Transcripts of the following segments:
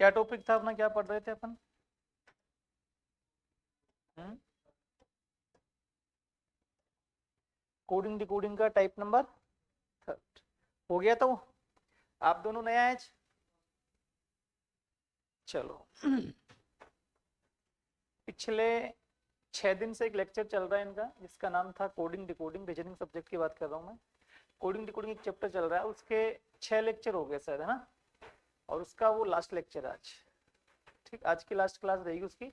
क्या टॉपिक था अपना, क्या पढ़ रहे थे अपन? कोडिंग डिकोडिंग का टाइप नंबर 3 हो गया। तो आप दोनों नया है। चलो पिछले 6 दिन से एक लेक्चर चल रहा है इनका, जिसका नाम था कोडिंग डिकोडिंग, रीजनिंग सब्जेक्ट की बात कर रहा हूँ मैं। कोडिंग डिकोडिंग एक चैप्टर चल रहा है, उसके 6 लेक्चर हो गए शायद, है ना? और उसका वो लास्ट लेक्चर आज। ठीक, आज की लास्ट क्लास रहेगी उसकी।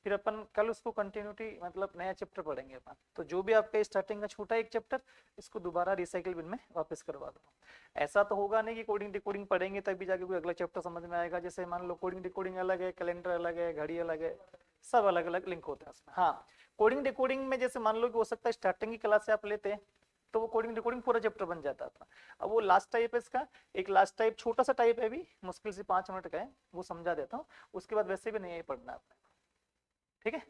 फिर अपन कल उसको कंटिन्यूटी मतलब नया चैप्टर पढ़ेंगे अपन। तो जो भी आपका स्टार्टिंग का छूटा एक चैप्टर, इसको दोबारा रिसाइकिल बिन में वापस करवा दो। ऐसा तो होगा नहीं कि कोडिंग डिकोडिंग पढ़ेंगे तभी जाके कोई अगला चैप्टर समझ में आएगा। जैसे मान लो कोडिंग डिकोडिंग अलग है, कैलेंडर अलग है, घड़ी अलग है, सब अलग अलग लिंक होते हैं उसमें। हाँ, कोडिंग डिकोडिंग में जैसे मान लो कि हो सकता है स्टार्टिंग की क्लास से आप लेते हैं तो वो कोडिंग डिकोडिंग पूरा चैप्टर बन जाता था। अब वो लास्ट टाइप है इसका, एक लास्ट टाइप छोटा सा टाइप है, भी मुश्किल से 5 मिनट का है, वो समझा देता हूँ। उसके बाद वैसे भी नहीं है पढ़ना आपने, ठीक है?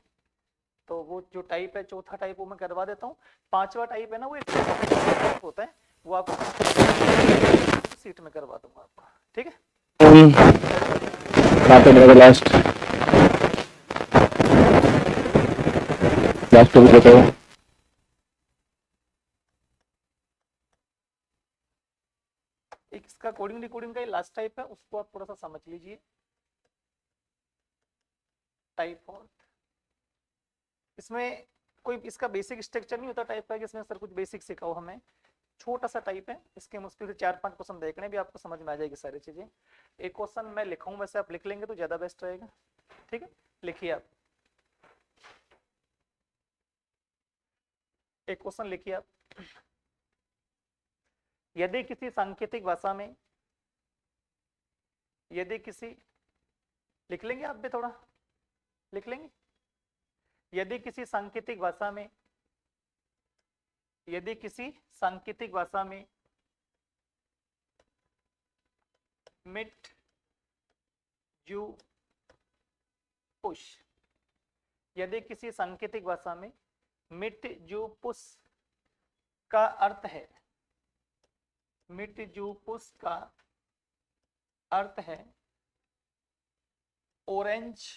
तो वो जो टाइप है चौथा टाइप वो मैं करवा देता हूँ। 5वां टाइप है ना, वो एक होता है, वो आपको सीट में करवा दूंगा आपको, ठीक है? लास्ट टॉपिक बताओ। एक इसका कोडिंग डिकोडिंग का लास्ट टाइप है, उसको आप थोड़ा सा समझ लीजिए। टाइप और इसमें कोई इसका बेसिक स्ट्रक्चर नहीं होता टाइप का, इसमें सर कुछ बेसिक सिखाओ हमें। छोटा सा टाइप है, इसके मुश्किल से 4-5 क्वेश्चन देखने भी आपको समझ में आ जाएगी सारी चीजें। एक क्वेश्चन मैं लिखाऊं, वैसे आप लिख लेंगे तो ज्यादा बेस्ट रहेगा, ठीक है? लिखिए आप, एक क्वेश्चन लिखिए आप। यदि किसी सांकेतिक भाषा में, यदि किसी, लिख लेंगे आप भी, थोड़ा लिख लेंगे। यदि किसी सांकेतिक भाषा में, यदि किसी सांकेतिक भाषा में मिट यू पुश, यदि किसी सांकेतिक भाषा में मिट यू पुश का अर्थ है, मिट यू पुश का अर्थ है ऑरेंज,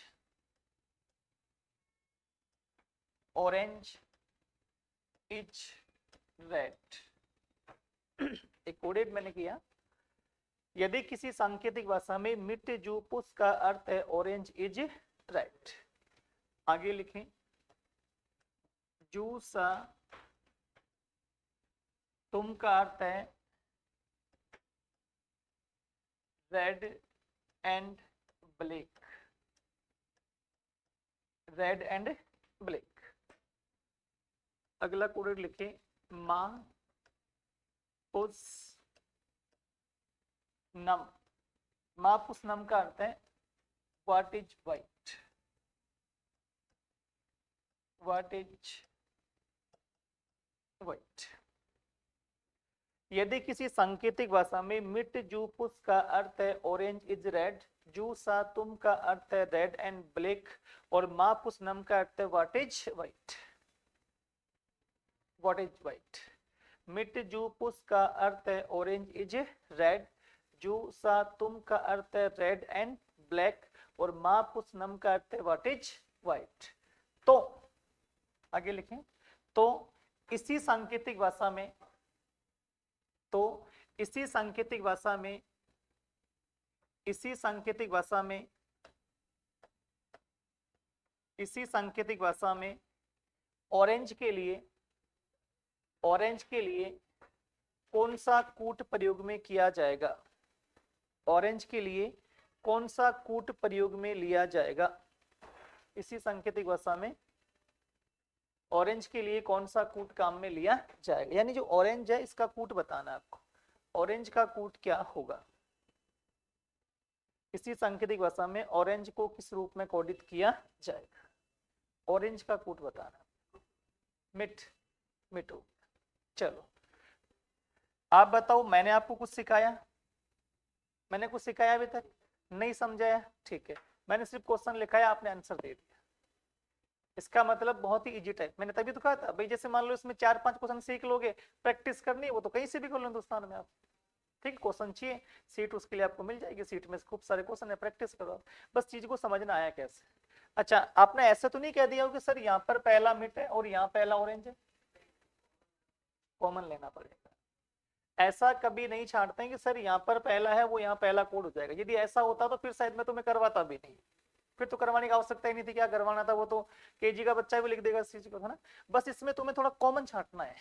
ऑरेंज इज रेड। एक कोडेड मैंने किया। यदि किसी सांकेतिक भाषा में मिट जू पुश का अर्थ है ऑरेंज इज रेड, आगे लिखें जू सा तुम का अर्थ है red and black, red and black. अगला कोडेड लिखे मा पुस नम, मा पुस नम का अर्थ है what is white, what is white. यदि किसी सांकेतिक भाषा में मिट जू पुस का अर्थ है ऑरेंज इज रेड, जू सा तुम का अर्थ है रेड एंड ब्लैक, और मा पुस नम का अर्थ है what is white, what is white. मिट जू पुस का अर्थ है ऑरेंज इज रेड, जू सा तुम का अर्थ है रेड एंड ब्लैक, और मा पुस नम का अर्थ है व्हाट इज वाइट। तो आगे लिखें, तो इसी सांकेतिक भाषा में, तो इसी सांकेतिक भाषा में, इसी सांकेतिक भाषा में, इसी सांकेतिक भाषा में ऑरेंज के लिए, ऑरेंज के लिए कौन सा कूट प्रयोग में किया जाएगा, ऑरेंज के लिए कौन सा कूट प्रयोग में लिया जाएगा। इसी सांकेतिक भाषा में ऑरेंज के लिए कौन सा कूट काम में लिया जाएगा, यानी जो ऑरेंज है इसका कूट बताना है आपको, ऑरेंज का कूट क्या होगा। इसी सांकेतिक भाषा में ऑरेंज को किस रूप में कोडित किया जाएगा, ऑरेंज का कूट बताना। मिट, मिटो। चलो आप बताओ, मैंने आपको कुछ सिखाया, मैंने कुछ सिखाया अभी तक? नहीं समझाया? ठीक है, मैंने सिर्फ क्वेश्चन लिखाया, आपने आंसर दे दिया। इसका मतलब बहुत ही इजी टाइप, मैंने तभी तो कहा था भाई, जैसे मान लो इसमें 4-5 क्वेश्चन सीख लोगे, प्रैक्टिस करनी है वो तो कहीं से भी कर लो हिंदुस्तान में आप, ठीक है, क्वेश्चन चाहिए सीट उसके लिए आपको मिल जाएगी, सीट में खूब सारे क्वेश्चन है, प्रैक्टिस करो, बस चीज को समझना आया कैसे। अच्छा, आपने ऐसे तो नहीं कह दिया हो कि सर यहाँ पर पहला मिट है और यहाँ पहला ऑरेंज है, कॉमन लेना पड़ेगा। ऐसा कभी नहीं छांटते हैं कि सर यहाँ पर पहला है वो यहाँ पहला कोड हो जाएगा, यदि ऐसा होता तो फिर शायद मैं तुम्हें करवाता भी नहीं, फिर तो करवाने की आवश्यकता ही नहीं थी, क्या करवाना था, वो तो केजी का बच्चा भी लिख देगा इस चीज को, है ना। बस इसमें तुम्हें थोड़ा कॉमन छांटना है,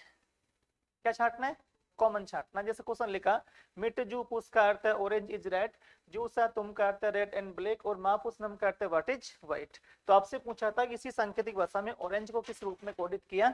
क्या छांटना है, कॉमन छांटना। जैसे क्वेश्चन लिखा मिट जू पुस का अर्थ है ऑरेंज इज रेड, जू सा तुम का अर्थ है रेड एंड ब्लैक, और मा पुस नम का अर्थ है व्हाट इज व्हाइट। तो आपसे पूछा था कि इसी सांकेतिक भाषा में ऑरेंज को किस रूप में कोडित किया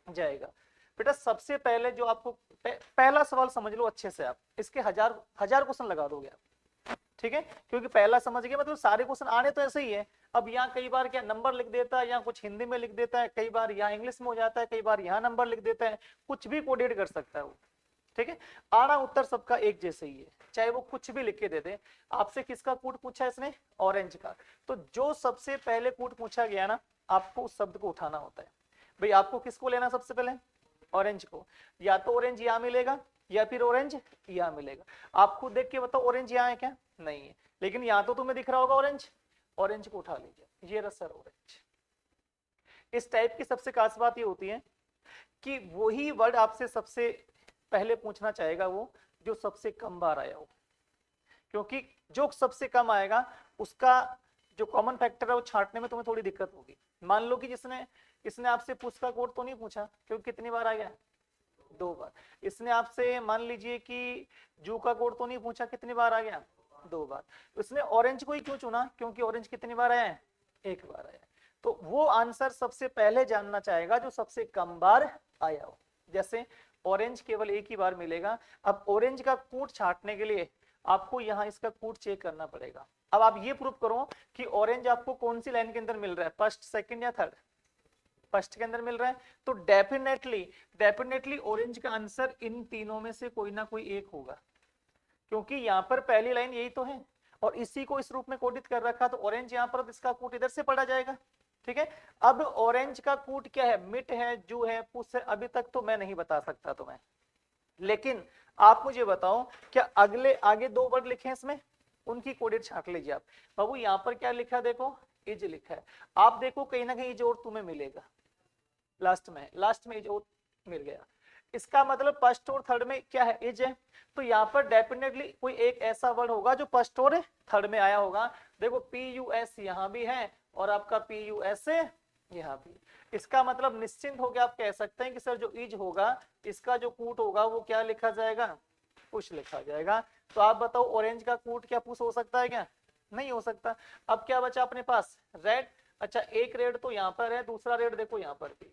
जाएगा। बेटा सबसे पहले जो आपको पहला सवाल समझ लो अच्छे से, आप इसके हजार क्वेश्चन लगा दोगे आप, ठीक है, क्योंकि पहला समझ गए मतलब सारे क्वेश्चन आने तो ऐसे ही है। अब यहाँ कई बार क्या नंबर लिख देता है, यहाँ कुछ हिंदी में लिख देता है, कई बार यहाँ इंग्लिश में हो जाता है, कई बार यहाँ नंबर लिख देता है, कुछ भी कोडेट कर सकता है वो, ठीक है। आना उत्तर सबका एक जैसे ही है, चाहे वो कुछ भी लिख के दे दे। आपसे किसका कूट पूछा इसने, ऑरेंज का, तो जो सबसे पहले कूट पूछा गया ना, आपको उस शब्द को उठाना होता है। भाई आपको किसको लेना सबसे पहले, ऑरेंज को, या तो ऑरेंज यहाँ मिलेगा या फिर ऑरेंज यहाँ मिलेगा। आपको देख के बताओ ऑरेंज यहाँ है क्या, नहीं है, लेकिन यहाँ तो तुम्हें दिख रहा होगा ऑरेंज, ऑरेंज को उठा लीजिए, ये रहा सर ऑरेंज। इस टाइप की सबसे खास बात ये होती है कि वही वर्ड आपसे सबसे पहले पूछना चाहेगा वो जो सबसे कम बार आया हो, क्योंकि जो सबसे कम आएगा उसका जो कॉमन फैक्टर है वो छांटने में तुम्हें थोड़ी दिक्कत होगी। मान लो कि इसने आपसे पुश का कोड तो नहीं पूछा, क्योंकि कितनी बार आ गया, 2 बार। इसने आपसे मान लीजिए कि जू का कोड तो नहीं पूछा, कितनी बार आ गया, 2 बार। इसने ऑरेंज को ही क्यों चुना, क्योंकि ऑरेंज कितनी बार आया है, 1 बार आया। तो वो आंसर सबसे पहले जानना चाहेगा जो सबसे कम बार आया हो। जैसे ऑरेंज केवल 1 ही बार मिलेगा। अब ऑरेंज का कोड छांटने के लिए आपको यहाँ इसका कोड चेक करना पड़ेगा। अब आप ये प्रूव करो कि ऑरेंज आपको कौन सी लाइन के अंदर मिल रहा है, फर्स्ट, सेकंड या थर्ड, फर्स्ट के अंदर मिल रहा है, तो डेफिनेटली ऑरेंज का आंसर इन तीनों में से कोई ना कोई एक होगा, क्योंकि यहाँ पर पहली लाइन यही तो है और इसी को इस रूप में कोडित कर रखा, तो ऑरेंज यहाँ पर इसका कूट इधर से पढ़ा जाएगा, ठीक है। अब ऑरेंज का कूट क्या है, मिट है, जू है, पुश है, अभी तक तो मैं नहीं बता सकता तुम्हें, लेकिन आप मुझे बताओ क्या अगले आगे 2 वर्ड लिखे हैं इसमें, उनकी कोडेट छांट लीजिए आप। बाबू यहाँ पर क्या लिखा, देखो इज लिखा है, आप देखो कहीं ना कहीं इज और तुम्हें मिलेगा, लास्ट में इज और मिल गया, इसका मतलब फर्स्ट और थर्ड में क्या है, इज है। तो यहाँ पर डेफिनेटली कोई एक ऐसा वर्ड होगा जो फर्स्ट और थर्ड में आया होगा। देखो PUS यहाँ भी है और आपका PUS यहाँ भी, इसका मतलब निश्चिंत होकर आप कह सकते हैं कि सर जो इज होगा इसका जो कूट होगा वो क्या लिखा जाएगा, पुश लिखा जाएगा। तो आप बताओ ऑरेंज का कूट क्या पुश हो सकता है क्या, नहीं हो सकता। अब क्या बचा अपने पास, रेड। अच्छा एक रेड तो यहाँ पर है, दूसरा रेड देखो यहाँ पर भी,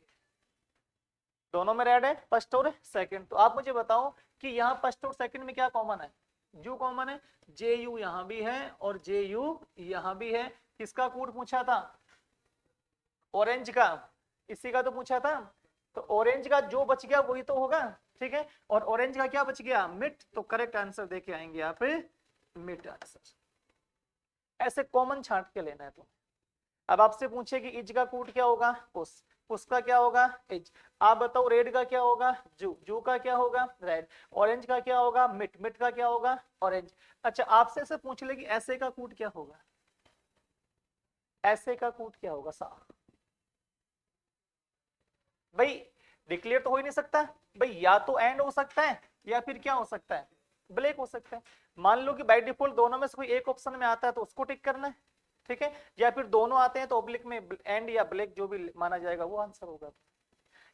दोनों में रेड है, फर्स्ट और सेकंड। तो आप मुझे बताओ कि यहाँ फर्स्ट और सेकंड में क्या कॉमन है, जू कॉमन है, JU यहाँ भी है और JU यहाँ भी है। किसका कोड पूछा था, ऑरेंज का, इसी का तो पूछा था। तो ऑरेंज का जो बच गया वही तो होगा, ठीक है। और ऑरेंज का क्या बच गया, मिट, तो करेक्ट आंसर देके आएंगे यहाँ पे मिट आंसर। ऐसे कॉमन छांट के लेना है तो। अब आपसे पूछे कि इज का कोड क्या होगा, पुश, उसका क्या होगा, इज। आप बताओ रेड का क्या होगा, जू, जू का क्या होगा, रेड। ऑरेंज का क्या होगा, मिट, मिट का क्या होगा, ऑरेंज। अच्छा आपसे ऐसे पूछ ले कि ऐसे का कोड क्या होगा, ऐसे का कोड क्या होगा साहब, भाई डिक्लेयर तो हो ही नहीं सकता भाई, या तो एंड हो सकता है या फिर क्या हो सकता है, ब्लैक हो सकता है। मान लो कि बाय डिफॉल्ट दोनों में से कोई एक ऑप्शन में आता है तो उसको टिक करना है, ठीक है। या फिर दोनों आते हैं तो ऑब्लिक में एंड या ब्लैक जो भी माना जाएगा वो आंसर होगा।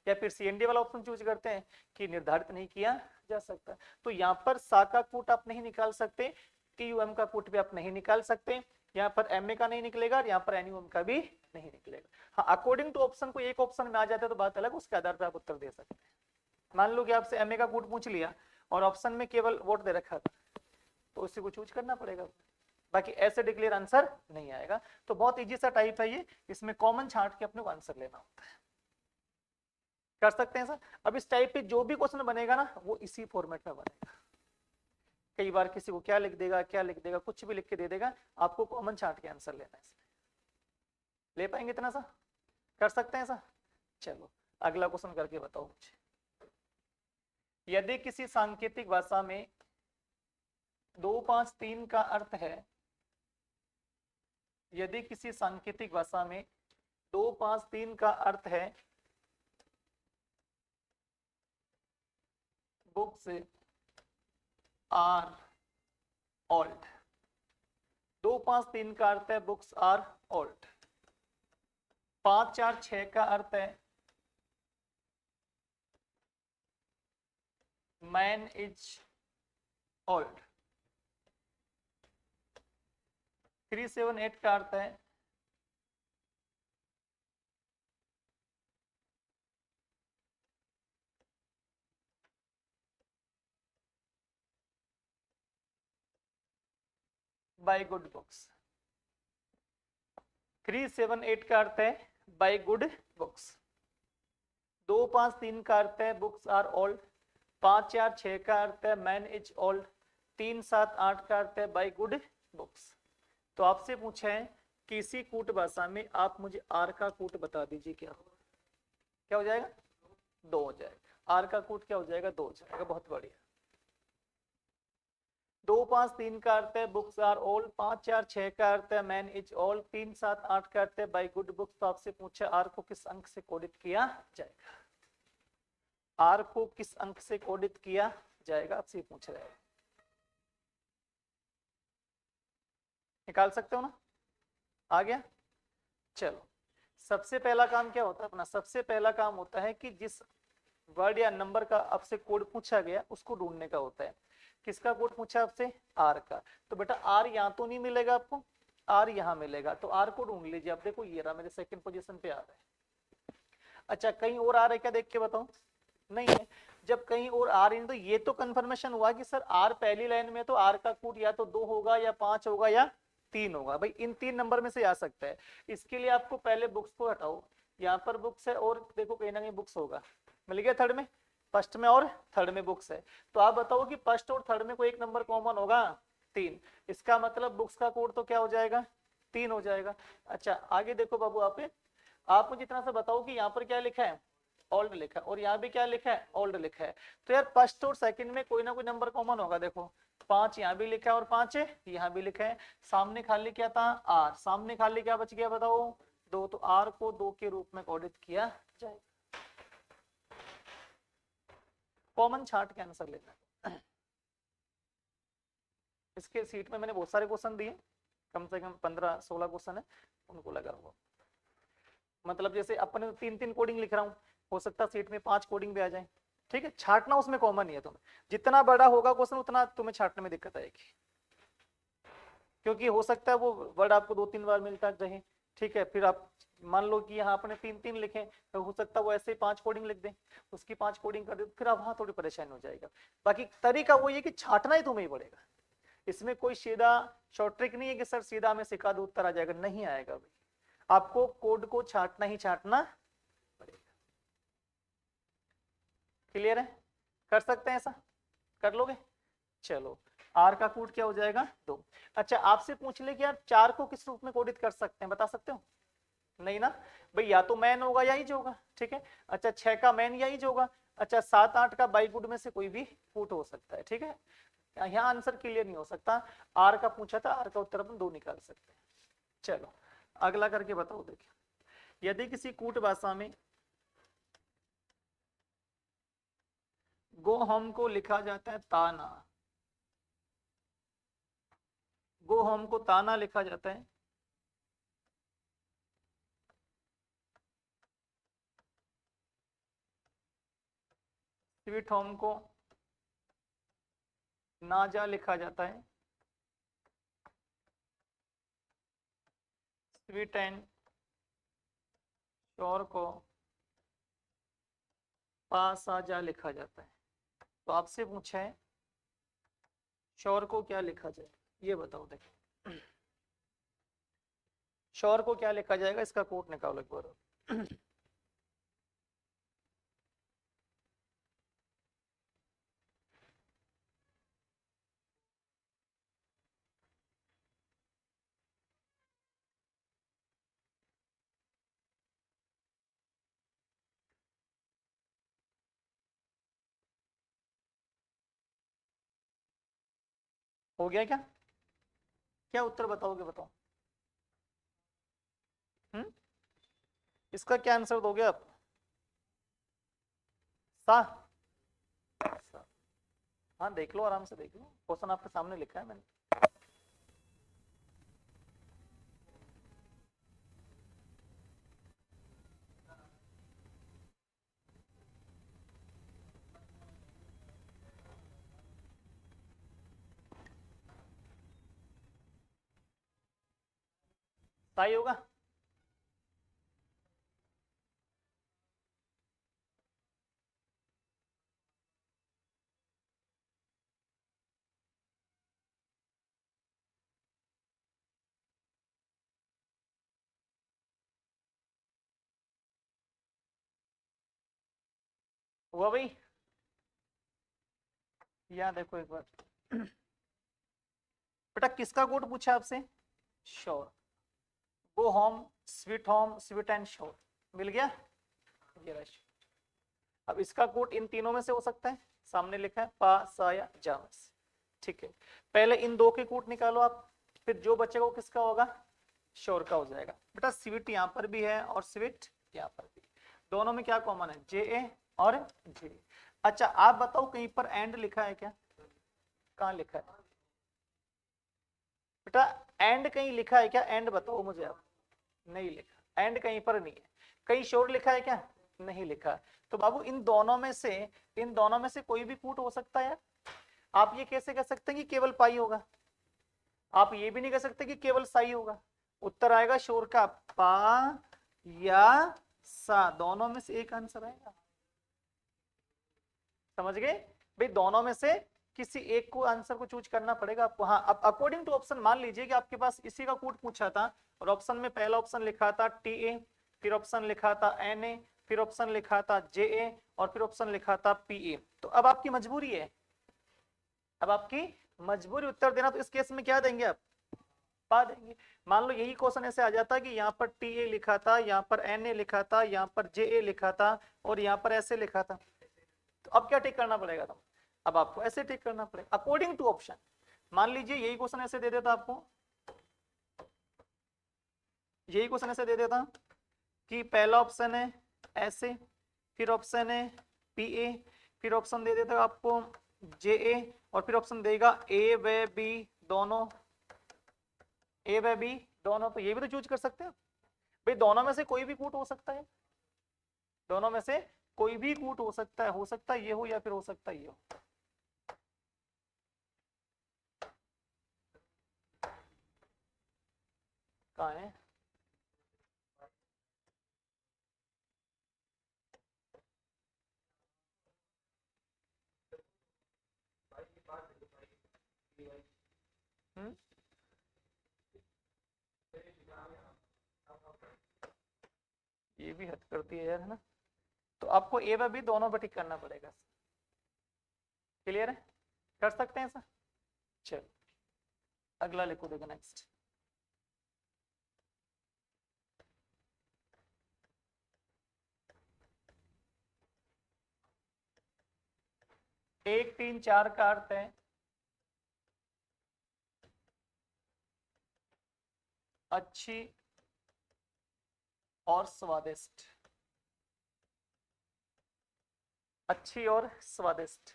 या फिर CND वाला ऑप्शन चूज करते हैं कि निर्धारित नहीं किया जा सकता। तो यहाँ पर सा का कूट आप नहीं निकाल सकते, TUM का कूट भी आप नहीं निकाल सकते, यहाँ पर MA का नहीं निकलेगा और यहाँ पर NUM का भी नहीं निकलेगा। हाँ अकॉर्डिंग टू ऑप्शन को एक ऑप्शन में आ जाता है तो बात अलग, उसके आधार पर आप उत्तर दे सकते हैं। मान लो कि आपसे MA का कूट पूछ लिया और ऑप्शन में केवल वोट दे रखा था तो उसी को चूज करना पड़ेगा, बाकी ऐसे डिक्लेयर आंसर नहीं आएगा। तो बहुत इजी सा टाइप है ये, इसमें कॉमन छांट के अपने को आंसर लेना होता है, कर सकते हैं सर। अब इस टाइप पे जो भी क्वेश्चन बनेगा ना वो इसी फॉर्मेट में बनेगा। कई बार किसी को क्या लिख देगा कुछ भी लिख के दे देगा, आपको कॉमन छांट के आंसर लेना है इसमें। ले पाएंगे इतना सा, कर सकते हैं सर। चलो अगला क्वेश्चन करके बताओ मुझे। यदि किसी सांकेतिक भाषा में 253 का अर्थ है, यदि किसी सांकेतिक भाषा में 253 का अर्थ है बुक्स आर ओल्ड। 253 का अर्थ है बुक्स आर ओल्ड। 546 का अर्थ है मैन इज ओल्ड। 378 का अर्थ है बाय गुड बुक्स। 378 का अर्थ है बाय गुड बुक्स। 253 का अर्थ है बुक्स आर ओल्ड। 546 का अर्थ है मैन इज ओल्ड। 378 का अर्थ है बाय गुड बुक्स। तो आपसे पूछा है किसी कूट भाषा में आप मुझे आर का कूट बता दीजिए, क्या हो जाएगा? 2 हो जाएगा। आर का कूट क्या हो जाएगा? 2 हो जाएगा। बहुत बढ़िया। 253 का अर्थ है बुक्स आर ओल्ड। 546 का अर्थ है मैन इज ओल्ड। 378 का अर्थ है बाय गुड बुक्स। तो आपसे पूछा आर को किस अंक से कोडित किया जाएगा? आर को किस अंक से कोडित किया जाएगा आपसे पूछ रहा है। निकाल सकते हो ना? आ गया? चलो, सबसे पहला काम क्या होता है अपना? सबसे पहला काम होता है कि जिस वर्ड या नंबर का आपसे कोड पूछा गया उसको ढूंढने का होता है। किसका कोड पूछा आपसे? आर का। तो बेटा आर यहाँ तो नहीं मिलेगा आपको, आर यहाँ मिलेगा। तो आर को ढूंढ लीजिए। अब देखो ये रहा, मेरे सेकंड पोजीशन पे आ रहा है। अच्छा, कहीं और आ रहा है क्या? देख के बताओ। नहीं है। जब कहीं और आ रही है तो ये तो कंफर्मेशन हुआ कि सर आर पहली लाइन में, तो आर का कोड या तो 2 होगा या 5 होगा या 3 होगा। भाई इन 3 नंबर में से आ सकता है। इसके लिए आपको पहले बुक्स को हटाओ। यहाँ पर बुक्स है और देखो कहीं ना कहीं बुक्स होगा। मिल गया थर्ड में, फर्स्ट में और थर्ड में बुक्स है। तो आप बताओ कि फर्स्ट और थर्ड में कोई एक नंबर कॉमन होगा? 3। इसका मतलब बुक्स का कोड तो क्या हो जाएगा? 3 हो जाएगा। अच्छा आगे देखो बाबू, आप मुझे इतना सा बताओ कि यहाँ पर क्या लिखा है? ओल्ड लिखा है। और यहाँ भी क्या लिखा है? ओल्ड लिखा है। तो यार फर्स्ट और सेकंड में कोई ना कोई नंबर कॉमन होगा। देखो 5 यहाँ भी लिखा है और 5 यहाँ भी लिखा है। सामने खाली क्या था? आर। सामने खाली क्या बच गया बताओ? 2। तो आर को 2 के रूप में कोडित किया जाएगा। कॉमन छांट के आंसर लेना। इसके सीट में मैंने बहुत सारे क्वेश्चन दिए, कम से कम 15-16 क्वेश्चन है, उनको लगा हुआ। मतलब जैसे अपने 3-3 कोडिंग लिख रहा हूँ, हो सकता है सीट में 5 कोडिंग भी आ जाए। ठीक है, छाटना उसमें कॉमन ही है। तुम्हें जितना बड़ा होगा क्वेश्चन उतना तुम्हें छाटने में दिक्कत आएगी, क्योंकि हो सकता है वो वर्ड आपको 2-3 बार मिलता रहे। ठीक है, फिर आप मान लो कि यहाँ आपने 3-3 लिखे, तो हो सकता है वो ऐसे 5 कोडिंग लिख दें, उसकी 5 कोडिंग कर दे, फिर आप वहाँ थोड़ी परेशानी हो जाएगा। बाकी तरीका वही है कि छाटना ही तुम्हें ही पड़ेगा। इसमें कोई सीधा शॉर्ट ट्रिक नहीं है कि सर सीधा हमें सिखा दो उत्तर आ जाएगा, नहीं आएगा भाई। आपको कोड को छाटना ही छाटना पड़ेगा। क्लियर है? कर सकते हैं ऐसा? कर लोगे? चलो, आर का कोड क्या हो जाएगा? 2। अच्छा आपसे पूछ ले कि यार 4 को किस रूप में कोडित कर सकते हैं, बता सकते हो? नहीं ना भाई, या तो मैन होगा या ईज होगा। ठीक है, अच्छा 6 का मैन या ईज होगा। अच्छा 7-8 का बाई गुड में से कोई भी फूट हो सकता है। ठीक है, यहाँ आंसर क्लियर नहीं हो सकता। आर का पूछा था, आर का उत्तर अपन 2 निकाल सकते हैं। चलो अगला करके बताओ। देखिए, यदि किसी कूट भाषा में गो होम को लिखा जाता है ताना, गो होम को ताना लिखा जाता है, स्वीट होम को नाजा लिखा जाता है, स्वीट एंड श्योर को पास आजा लिखा जाता है। तो आपसे पूछा है श्योर को क्या लिखा जाए, ये बताओ। देखो श्योर को क्या लिखा जाएगा, इसका कोड निकालो एक बार। हो गया क्या? क्या उत्तर बताओगे, बताओ। इसका क्या आंसर दोगे आप? सा। सा। हाँ देख लो, आराम से देख लो, क्वेश्चन आपके सामने लिखा है मैंने। सही होगा। हुआ भाई? यहाँ देखो एक बार बेटा, किसका कोड पूछा आपसे? Sure. Go home sweet and sure. मिल गया ये रहा। अब इसका कोड इन तीनों में से हो सकता है, सामने लिखा है पा सा या जा में से। ठीक है, पहले इन दो के कोड निकालो आप, फिर जो बचेगा वो किसका होगा? श्योर का हो जाएगा। बेटा स्वीट यहाँ पर भी है और स्वीट यहाँ पर भी, दोनों में क्या कॉमन है? जे ए और जे। अच्छा आप बताओ, कहीं पर एंड लिखा है क्या? कहाँ लिखा है बेटा? एंड कहीं लिखा है क्या? एंड बताओ मुझे आप। नहीं लिखा, एंड कहीं पर नहीं है। कहीं श्योर लिखा है क्या? नहीं लिखा। तो बाबू इन दोनों में से कोई भी कूट हो सकता है। आप ये कैसे कह सकते हैं कि केवल पाई होगा? आप ये भी नहीं कह सकते कि केवल साई होगा। उत्तर आएगा श्योर का पा या सा, दोनों में से एक आंसर आएगा। समझ गए भाई? दोनों में से किसी एक को आंसर को चूज करना पड़ेगा आपको। हाँ, अब अकॉर्डिंग टू ऑप्शन मान लीजिए कि आपके पास इसी का कोड पूछा था और ऑप्शन में पहला ऑप्शन लिखा था टी ए, फिर ऑप्शन लिखा था एन ए, फिर ऑप्शन लिखा था जे ए और फिर ऑप्शन लिखा था पी ए। तो अब आपकी मजबूरी है, अब आपकी मजबूरी उत्तर देना। तो इस केस में क्या देंगे आप? पा देंगे। मान लो यही क्वेश्चन ऐसे आ जाता कि यहाँ पर टी ए लिखा था, यहाँ पर एन ए लिखा था, यहाँ पर जे ए लिखा था और यहाँ पर ऐसे लिखा था, तो अब क्या टिक करना पड़ेगा? तो अब आपको ऐसे टिक करना पड़ेगा अकॉर्डिंग टू ऑप्शन। मान लीजिए यही क्वेश्चन ऐसे दे देता आपको, यही क्वेश्चन ऐसे दे देता कि पहला ऑप्शन है ऐसे, फिर ऑप्शन है पी ए, फिर ऑप्शन दे देता आपको जे ए और फिर ऑप्शन देगा ए व बी दोनों, ए व बी दोनों। तो ये भी तो चूज कर सकते हैं भाई, दोनों में से कोई भी कूट हो सकता है, दोनों में से कोई भी कूट हो सकता है ये हो या फिर हो सकता है ये हो। कहाँ है? ये भी हद करती है यार, है ना? तो आपको ए व बी दोनों पे टिक करना पड़ेगा। क्लियर है? कर सकते हैं ऐसा? चल अगला लिखो, देखो नेक्स्ट। एक तीन चार का अर्थ है अच्छी और स्वादिष्ट, अच्छी और स्वादिष्ट,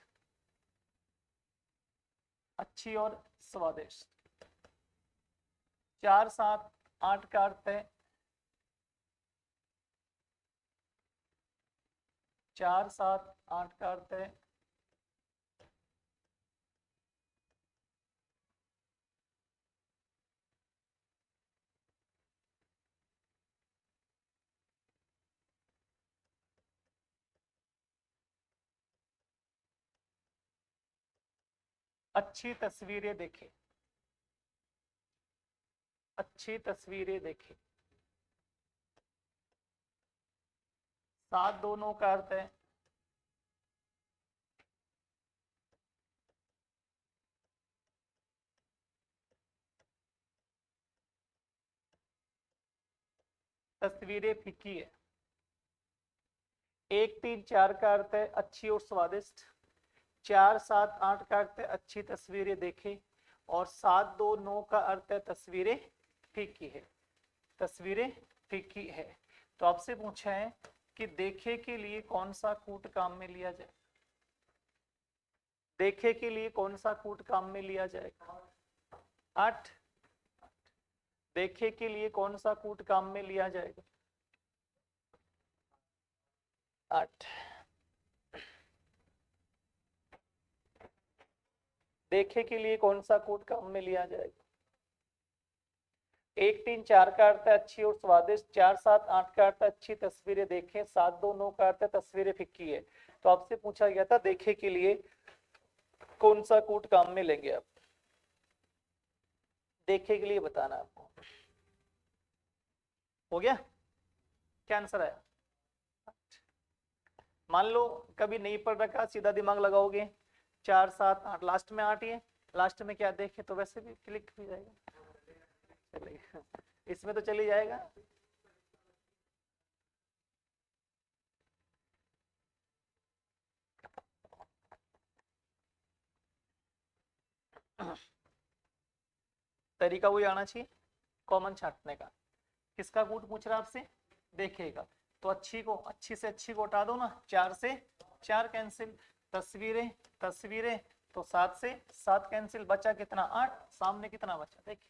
अच्छी और स्वादिष्ट। चार सात आठ का अर्थ है चार सात आठ का अर्थ है अच्छी तस्वीरें देखें, अच्छी तस्वीरें देखें। सात दोनों का अर्थ है तस्वीरें फीकी है। एक तीन चार का अर्थ है अच्छी और स्वादिष्ट, चार सात आठ का अर्थ है अच्छी तस्वीरें देखें और 729 का अर्थ है तस्वीरें फीकी है, तस्वीरें फीकी है। तो आपसे पूछा है कि देखे के लिए कौन सा कूट काम में लिया जाए, देखे के लिए कौन सा कूट काम में लिया जाएगा? 8। देखे के लिए कौन सा कूट काम में लिया जाएगा? 8। देखे के लिए कौन सा कूट काम में लिया जाएगा? 1 3 4 का अर्थ है अच्छी और स्वादिष्ट, 4 7 8 का अर्थ है अच्छी तस्वीरें देखें, 7 2 9 का अर्थ है तस्वीरें फिक्की है। तो आपसे पूछा गया था देखे के लिए कौन सा कूट काम में लेंगे आप, देखे के लिए बताना आपको। हो गया? क्या आंसर आया? मान लो कभी नहीं पढ़ रखा, सीधा दिमाग लगाओगे, 4 7 8, लास्ट में 8 ही है, लास्ट में क्या देखे तो वैसे भी क्लिक हो जाएगा, चलेगा इसमें तो चली जाएगा। तरीका वही आना चाहिए कॉमन छांटने का। किसका कूट पूछ रहा है आपसे? देखेगा। तो अच्छी को, अच्छी से अच्छी को हटा दो ना, 4 से 4 कैंसिल, तस्वीरें तस्वीरें तो 7 से 7 कैंसिल, बचा कितना? 8। सामने कितना बचा? देखिए,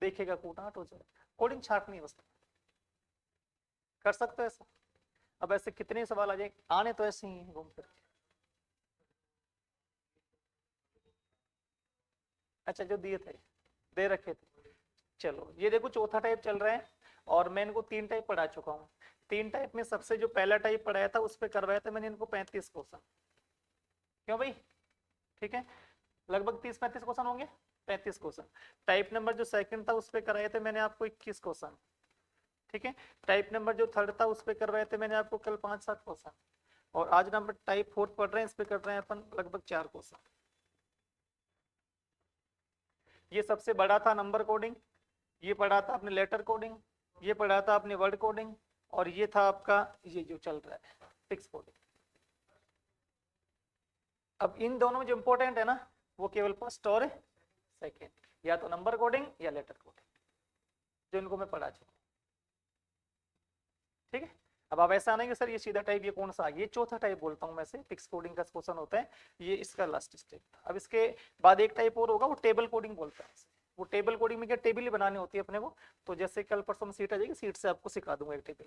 देखेगा कूट 8 हो जाएगा। कोडिंग छांटनी है बस, कर सकते हो ऐसा। अब ऐसे कितने सवाल आ जाए, आने तो ऐसे ही घूम फिर। अच्छा, जो दिए थे, दे रखे थे। चलो ये देखो चौथा टाइप चल रहा है और मैं इनको 3 टाइप पढ़ा चुका हूँ। 3 टाइप में सबसे जो पहला टाइप पढ़ाया था उस पर करवाया था मैंने इनको 35 क्वेश्चन। क्यों भाई? ठीक है, लगभग 30-35 क्वेश्चन होंगे, 35 क्वेश्चन। टाइप नंबर जो सेकंड था उस पर कराए थे मैंने आपको 21 क्वेश्चन। ठीक है, टाइप नंबर जो थर्ड था उस पर करवाए थे मैंने आपको कल 5-7 क्वेश्चन। और आज नंबर टाइप 4 पढ़ रहे हैं, इस पे कर रहे हैं अपन लगभग 4 क्वेश्चन। ये सबसे बड़ा था नंबर कोडिंग, ये पढ़ा था आपने लेटर कोडिंग, ये पढ़ा था आपने वर्ड कोडिंग, और ये था आपका ये जो चल रहा है फिक्स कोडिंग। अब इन दोनों में जो इंपॉर्टेंट है ना वो केवल फर्स्ट और सेकेंड, या तो नंबर कोडिंग या लेटर कोडिंग, जो इनको मैं पढ़ा चुका। ठीक है, अब आप ऐसा नहीं कि सर ये सीधा टाइप ये कौन सा, ये चौथा टाइप बोलता हूँ मैं से, फिक्स कोडिंग का क्वेश्चन होता है, ये इसका लास्ट स्टेप था। अब इसके बाद एक टाइप और होगा, वो टेबल कोडिंग बोलता है। वो टेबल कोडिंग में क्या, टेबल ही बनानी होती है अपने को। तो जैसे कल परसों में सीट आ जाएगी, सीट से आपको सिखा दूंगा एक टेबल,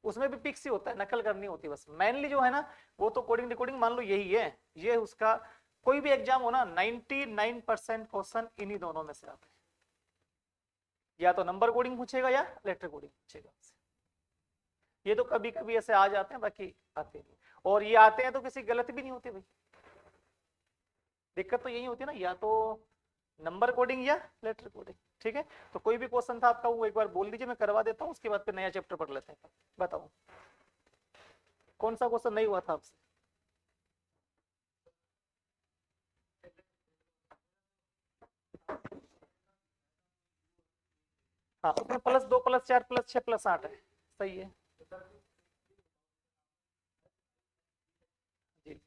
उसमें भी पिक्स ही होता है, नकल करनी होती है बस। मेनली जो है ना वो तो कोडिंग डिकोडिंग मान लो यही है, ये उसका कोई भी एग्जाम हो ना 99% क्वेश्चन इन्हीं दोनों में से आते हैं, या तो नंबर कोडिंग पूछेगा या लेटर कोडिंग पूछेगा। ये तो कभी कभी ऐसे आ जाते हैं, बाकी आते नहीं। और ये आते हैं तो किसी गलत भी नहीं होते भाई, दिक्कत तो यही होती है ना, या तो नंबर कोडिंग या लेटर कोडिंग। ठीक है, तो कोई भी क्वेश्चन था आपका वो एक बार बोल दीजिए, मैं करवा देता हूँ, उसके बाद फिर नया चैप्टर पढ़ लेते हैं। बताओ कौन सा क्वेश्चन नहीं हुआ था आपसे? हाँ, उसमें +2 +4 +6 +8 है, सही है जी।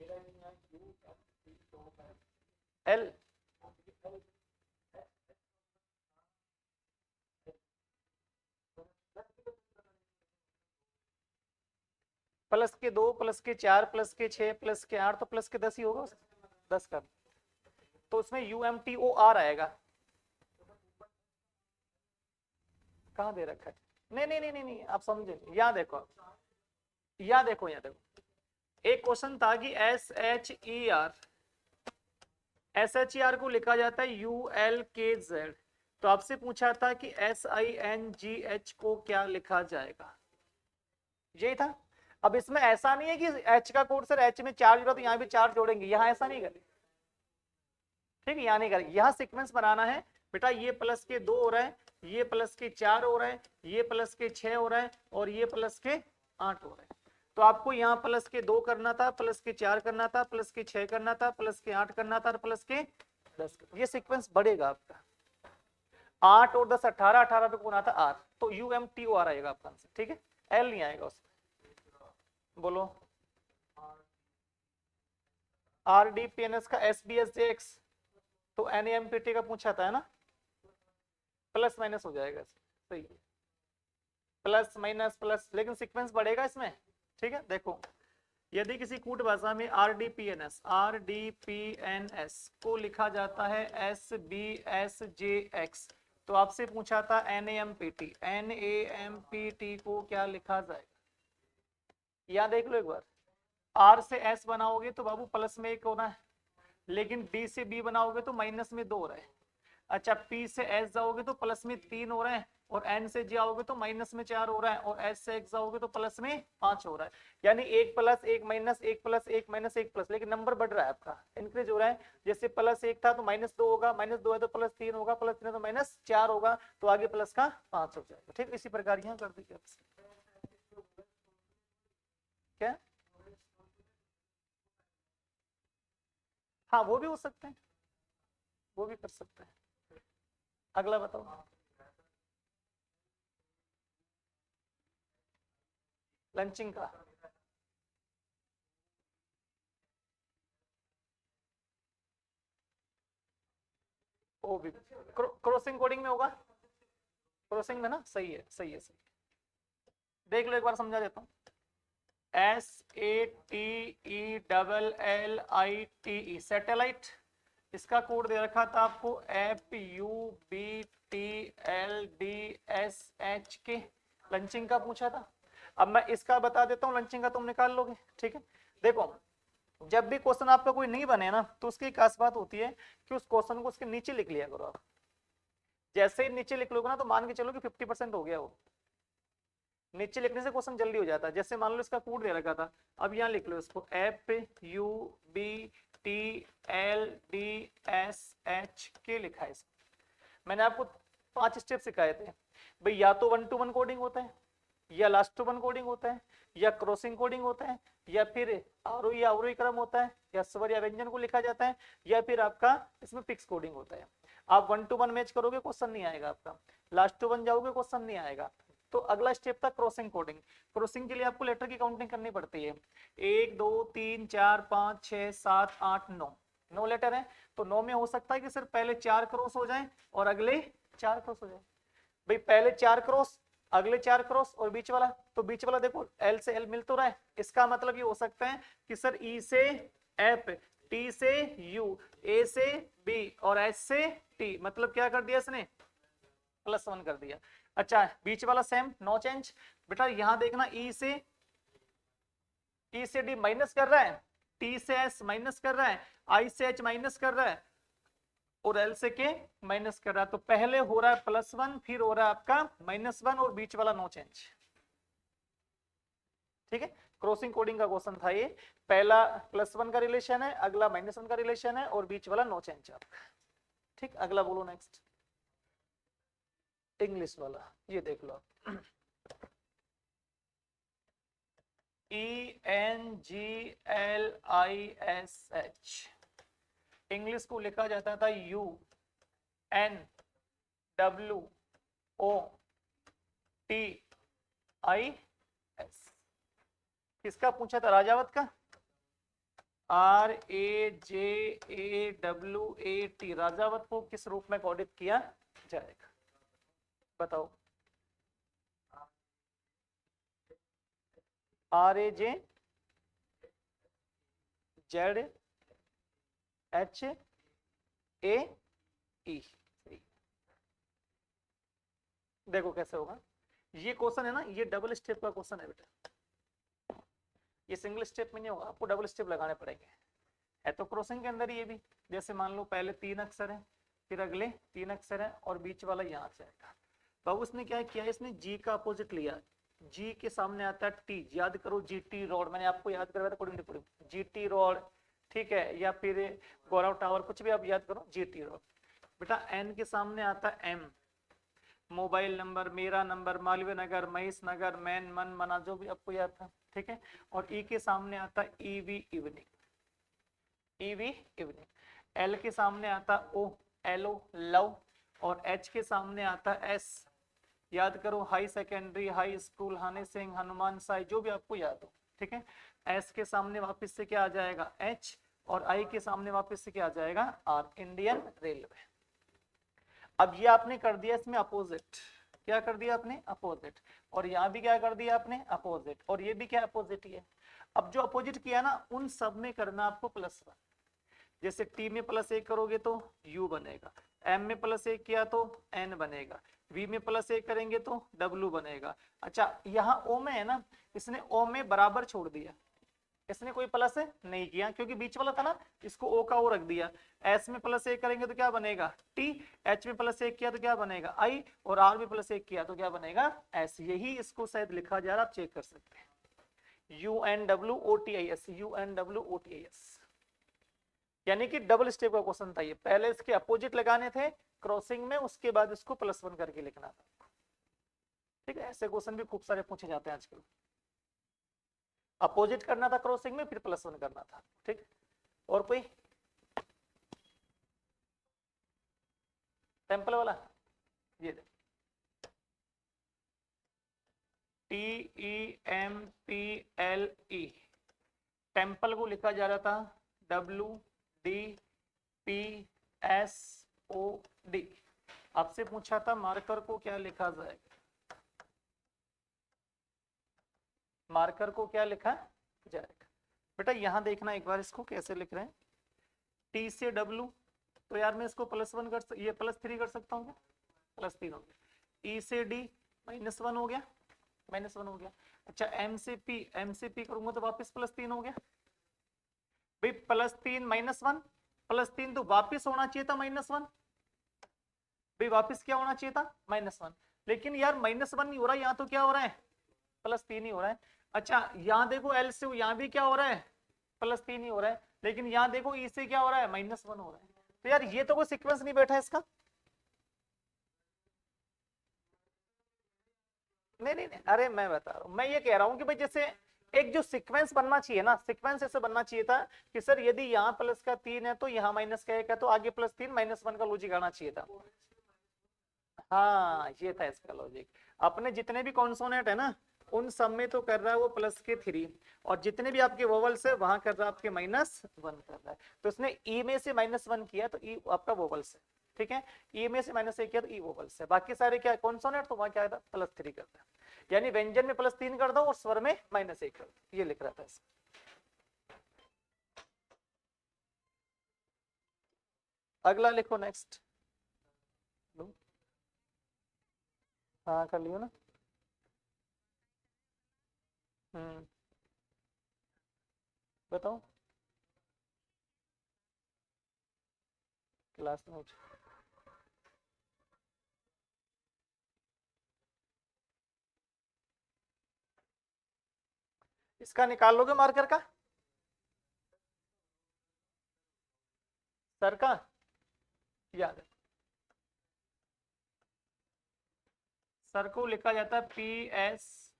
एल +2 +4 +6 +8 तो +10 ही होगा, 10 का। तो उसमें UMTOR आएगा। कहाँ दे रखा है? नहीं नहीं नहीं नहीं नहीं, आप समझे, यहाँ देखो, यहाँ देखो, यहाँ देखो, एक क्वेश्चन था कि SHER को लिखा जाता है ULKZ। तो आपसे पूछा था कि SINGH को क्या लिखा जाएगा, यही था। अब इसमें ऐसा नहीं है कि H का कोड सर H में 4 जोड़ा तो यहाँ भी 4 जोड़ेंगे, यहाँ ऐसा नहीं करें। ठीक है, यहाँ नहीं करेंगे, यहाँ सीक्वेंस बनाना है बेटा। ये +2 हो रहा है, ये +4 हो रहा है, ये +6 हो रहा है, और ये +8 हो रहा है। तो आपको यहाँ +2 करना था, +4 करना था, +6 करना था, +8 करना था, और +10। ये सीक्वेंस बढ़ेगा आपका। 8 और 10 18, 18 पे कौन आता? R। तो UMTOR आएगा आपका आंसर। ठीक है, L नहीं आएगा उसमें। बोलो RDPNS का SBSJX तो NAMPT का पूछा था है ना, प्लस माइनस हो जाएगा, सही है, प्लस माइनस प्लस, लेकिन सीक्वेंस बढ़ेगा इसमें, ठीक है। देखो यदि किसी कूट भाषा में RDPNS को लिखा जाता है SBSJX, तो आपसे पूछा था NAMPT को क्या लिखा जाएगा, यहाँ देख लो एक बार। R से S बनाओगे तो बाबू प्लस में 1 होना है, लेकिन D से B बनाओगे तो माइनस में 2 हो रहा है। अच्छा, P से S जाओगे तो प्लस में 3 हो रहा है, और N से G आओगे तो माइनस में 4 हो रहा है, और S से X जाओगे तो प्लस में 5 हो रहा है। यानी 1 plus 1 minus 1 plus 1 minus 1 plus, लेकिन नंबर बढ़ रहा है आपका, इंक्रीज हो रहा है। जैसे प्लस 1 था तो माइनस 2 होगा, माइनस 2 है तो प्लस 3 होगा, प्लस 3 है तो माइनस 4 होगा, तो आगे प्लस का 5 हो जाएगा। ठीक, इसी प्रकार यहाँ कर दीजिए क्या। हाँ वो भी हो सकते हैं, वो भी कर सकते हैं। अगला बताओ, लंचिंग का वो भी क्रॉसिंग कोडिंग में होगा, क्रॉसिंग में ना, सही है सही है सही है। देख लो एक बार समझा देता हूँ। SATELLITE सैटेलाइट, इसका कोड दे रखा था आपको FUBTLDSHK, लंचिंग का पूछा था। अब मैं इसका बता देता हूँ, लंचिंग का तुम निकाल लोगे, ठीक है। देखो जब भी क्वेश्चन आपका कोई नहीं बने ना, तो उसकी खास बात होती है कि उस क्वेश्चन को उसके नीचे लिख लिया करो आप। जैसे ही नीचे लिख लोगे ना, तो मान के चलो कि 50% हो गया वो। नीचे लिखने से क्वेश्चन जल्दी हो जाता है। जैसे मान लो इसका कोड दे रखा था, अब यहाँ लिख लो इसको FUBTLDSHK लिखा है इसको। मैंने आपको 5 स्टेप सिखाए थे भाई, या तो 1 to 1 कोडिंग होता है, या लास्ट टू 1 कोडिंग होता है, या क्रॉसिंग कोडिंग होता है, या फिर आरोही या अवरोही क्रम होता है, या स्वर या व्यंजन को लिखा जाता है, या फिर आपका इसमें फिक्स कोडिंग होता है। आप 1 to 1 मैच करोगे क्वेश्चन नहीं आएगा आपका, लास्ट टू 1 जाओगे क्वेश्चन नहीं आएगा। तो अगला स्टेप था क्रॉसिंग कोडिंग। क्रॉसिंग के लिए आपको लेटर की काउंटिंग करनी पड़ती है, 1 2 3 4 5 6 7 8 9, 9 लेटर है। तो 9 में हो सकता है कि सिर्फ पहले 4 क्रॉस हो जाए और अगले 4 क्रॉस हो जाए। भाई पहले 4 क्रॉस, अगले 4 क्रॉस और बीच वाला, तो बीच वाला देखो L से L मिल तो रहा है, इसका मतलब ये हो सकता है कि सर E से F, T से U, A से B और S से T, मतलब क्या कर दिया इसने, +1 कर दिया। अच्छा बीच वाला सेम, नो चेंज। बेटा यहां देखना E से D माइनस कर रहा है, T से S माइनस कर रहा है, I से H माइनस कर रहा है, और L से K माइनस कर रहा है। तो पहले हो रहा है +1, फिर हो रहा है आपका -1, और बीच वाला नो चेंज। ठीक है, क्रॉसिंग कोडिंग का क्वेश्चन था ये। पहला +1 का रिलेशन है, अगला -1 का रिलेशन है, और बीच वाला नो चेंज आपका। ठीक, अगला बोलो नेक्स्ट, इंग्लिश वाला, ये देख लो ENGLISH, इंग्लिश को लिखा जाता था UNWOTIS। किसका पूछा था, राजावत का, RAJAWAT, राजावत को किस रूप में कोडित किया जाएगा, बताओ। RAJZHAWAT, देखो कैसे होगा ये क्वेश्चन है ना, ये डबल स्टेप का क्वेश्चन है बेटा, ये सिंगल स्टेप में नहीं होगा, आपको डबल स्टेप लगाने पड़ेंगे। है तो क्रॉसिंग के अंदर ये भी, जैसे मान लो पहले 3 अक्षर है, फिर अगले 3 अक्षर है, और बीच वाला यहाँ से आएगा। तो उसने क्या किया, इसने जी का अपोजिट लिया, जी के सामने आता है टी, याद करो GT रोड, मैंने आपको याद करवाया था कोडिंग कोडिंग, GT रोड, ठीक है, या फिर गौरव टावर, कुछ भी आप याद करो, GT रोड। बेटा एन के सामने आता है M, मोबाइल नंबर, मेरा नंबर, मालवीय नगर, महेश नगर, मैन, मन, मना, जो भी आपको याद था, ठीक है। और ई के सामने आता है EV, evening, EV evening. L के सामने आता O, LO लव, और H के सामने आता है S, याद करो, high secondary, high school, Honey Singh, Hanuman Sai, जो भी आपको याद हो, ठीक है। S के सामने वापस से क्या आ जाएगा, H, और आई के सामने वापस से क्या आ जाएगा, आर, इंडियन रेलवे। अब ये आपने कर दिया इसमें अपोजिट, क्या कर दिया आपने, अपोजिट, और यहाँ भी क्या कर दिया आपने, अपोजिट, और ये भी क्या अपोजिट ही है। अब जो अपोजिट किया ना उन सब में करना आपको +1। जैसे टी में +1 करोगे तो u बनेगा, m में +1 किया तो n बनेगा, v में +1 करेंगे तो w बनेगा। अच्छा यहाँ o में है ना, इसने o में बराबर छोड़ दिया, इसने कोई प्लस नहीं किया क्योंकि बीच वाला था ना, इसको ओ का ओ रख दिया। s में +1 करेंगे तो क्या बनेगा t, h में +1 किया तो क्या बनेगा i, और r में +1 किया तो क्या बनेगा s। यही इसको शायद लिखा जा रहा, आप चेक कर सकते हैं, UNWOTIS, UNWOTIS, यानी कि डबल स्टेप का क्वेश्चन था ये। पहले इसके अपोजिट लगाने थे क्रॉसिंग में, उसके बाद इसको +1 करके लिखना था। ठीक है, ऐसे क्वेश्चन भी खूब सारे पूछे जाते हैं आजकल। अपोजिट करना था क्रॉसिंग में, फिर +1 करना था। ठीक, और कोई टेम्पल वाला, ये TEMPLE, टेम्पल को लिखा जा रहा था WDPSOD। आपसे पूछा था मार्कर को क्या लिखा जाएगा, मार्कर को क्या लिखा जाएगा। बेटा यहां देखना एक बार, इसको कैसे लिख रहे हैं, T से W, तो यार मैं इसको +1 कर, ये +3 कर सकता हूँ, +3 हो गया। E से D -1 हो गया, -1 हो गया। अच्छा M से P करूंगा तो वापस +3 हो गया। भाई +3 -1, +3 तो वापिस होना चाहिए था -1, भाई वापिस क्या होना चाहिए था -1, लेकिन यार -1 नहीं हो रहा, यहाँ तो क्या हो रहा है +3 ही हो रहा है। अच्छा यहाँ देखो L से यहाँ भी क्या हो रहा है +3 ही हो रहा है, लेकिन यहाँ देखो E से क्या हो रहा है -1 हो रहा है। तो यार ये तो कोई सीक्वेंस नहीं बैठा है इसका। नहीं, अरे मैं बता रहा हूँ, मैं ये कह रहा हूँ कि भाई जैसे एक जो सीक्वेंस बनना चाहिए ना, सीक्वेंस ऐसे बनना चाहिए था कि सर यदि यहाँ प्लस का 3 है तो यहाँ -1 है, तो आगे +3 -1 का लॉजिक आना चाहिए था। हाँ ये था इसका लॉजिक। अपने जितने भी कॉन्सोनेंट है ना उन सब में तो कर रहा है वो +3, और जितने भी आपके वोवल्स है वहां कर रहा है आपके -1 कर रहा है। तो इसने ई में से -1 किया तो ई आपका वोवल्स है, ठीक है, ई में से -1 किया तो ई वोवल्स है, बाकी सारे क्या कॉन्सोनेंट, तो वहां क्या +3 करता है। यानी व्यंजन में +3 कर दो और स्वर में -1 कर दो, ये लिख रहा था इसमें। अगला लिखो नेक्स्ट। हाँ कर लियो ना। बताओ क्लास नोट। इसका निकाल लोगे मार्कर का, सर का याद है, सर को लिखा जाता है PSPIPR।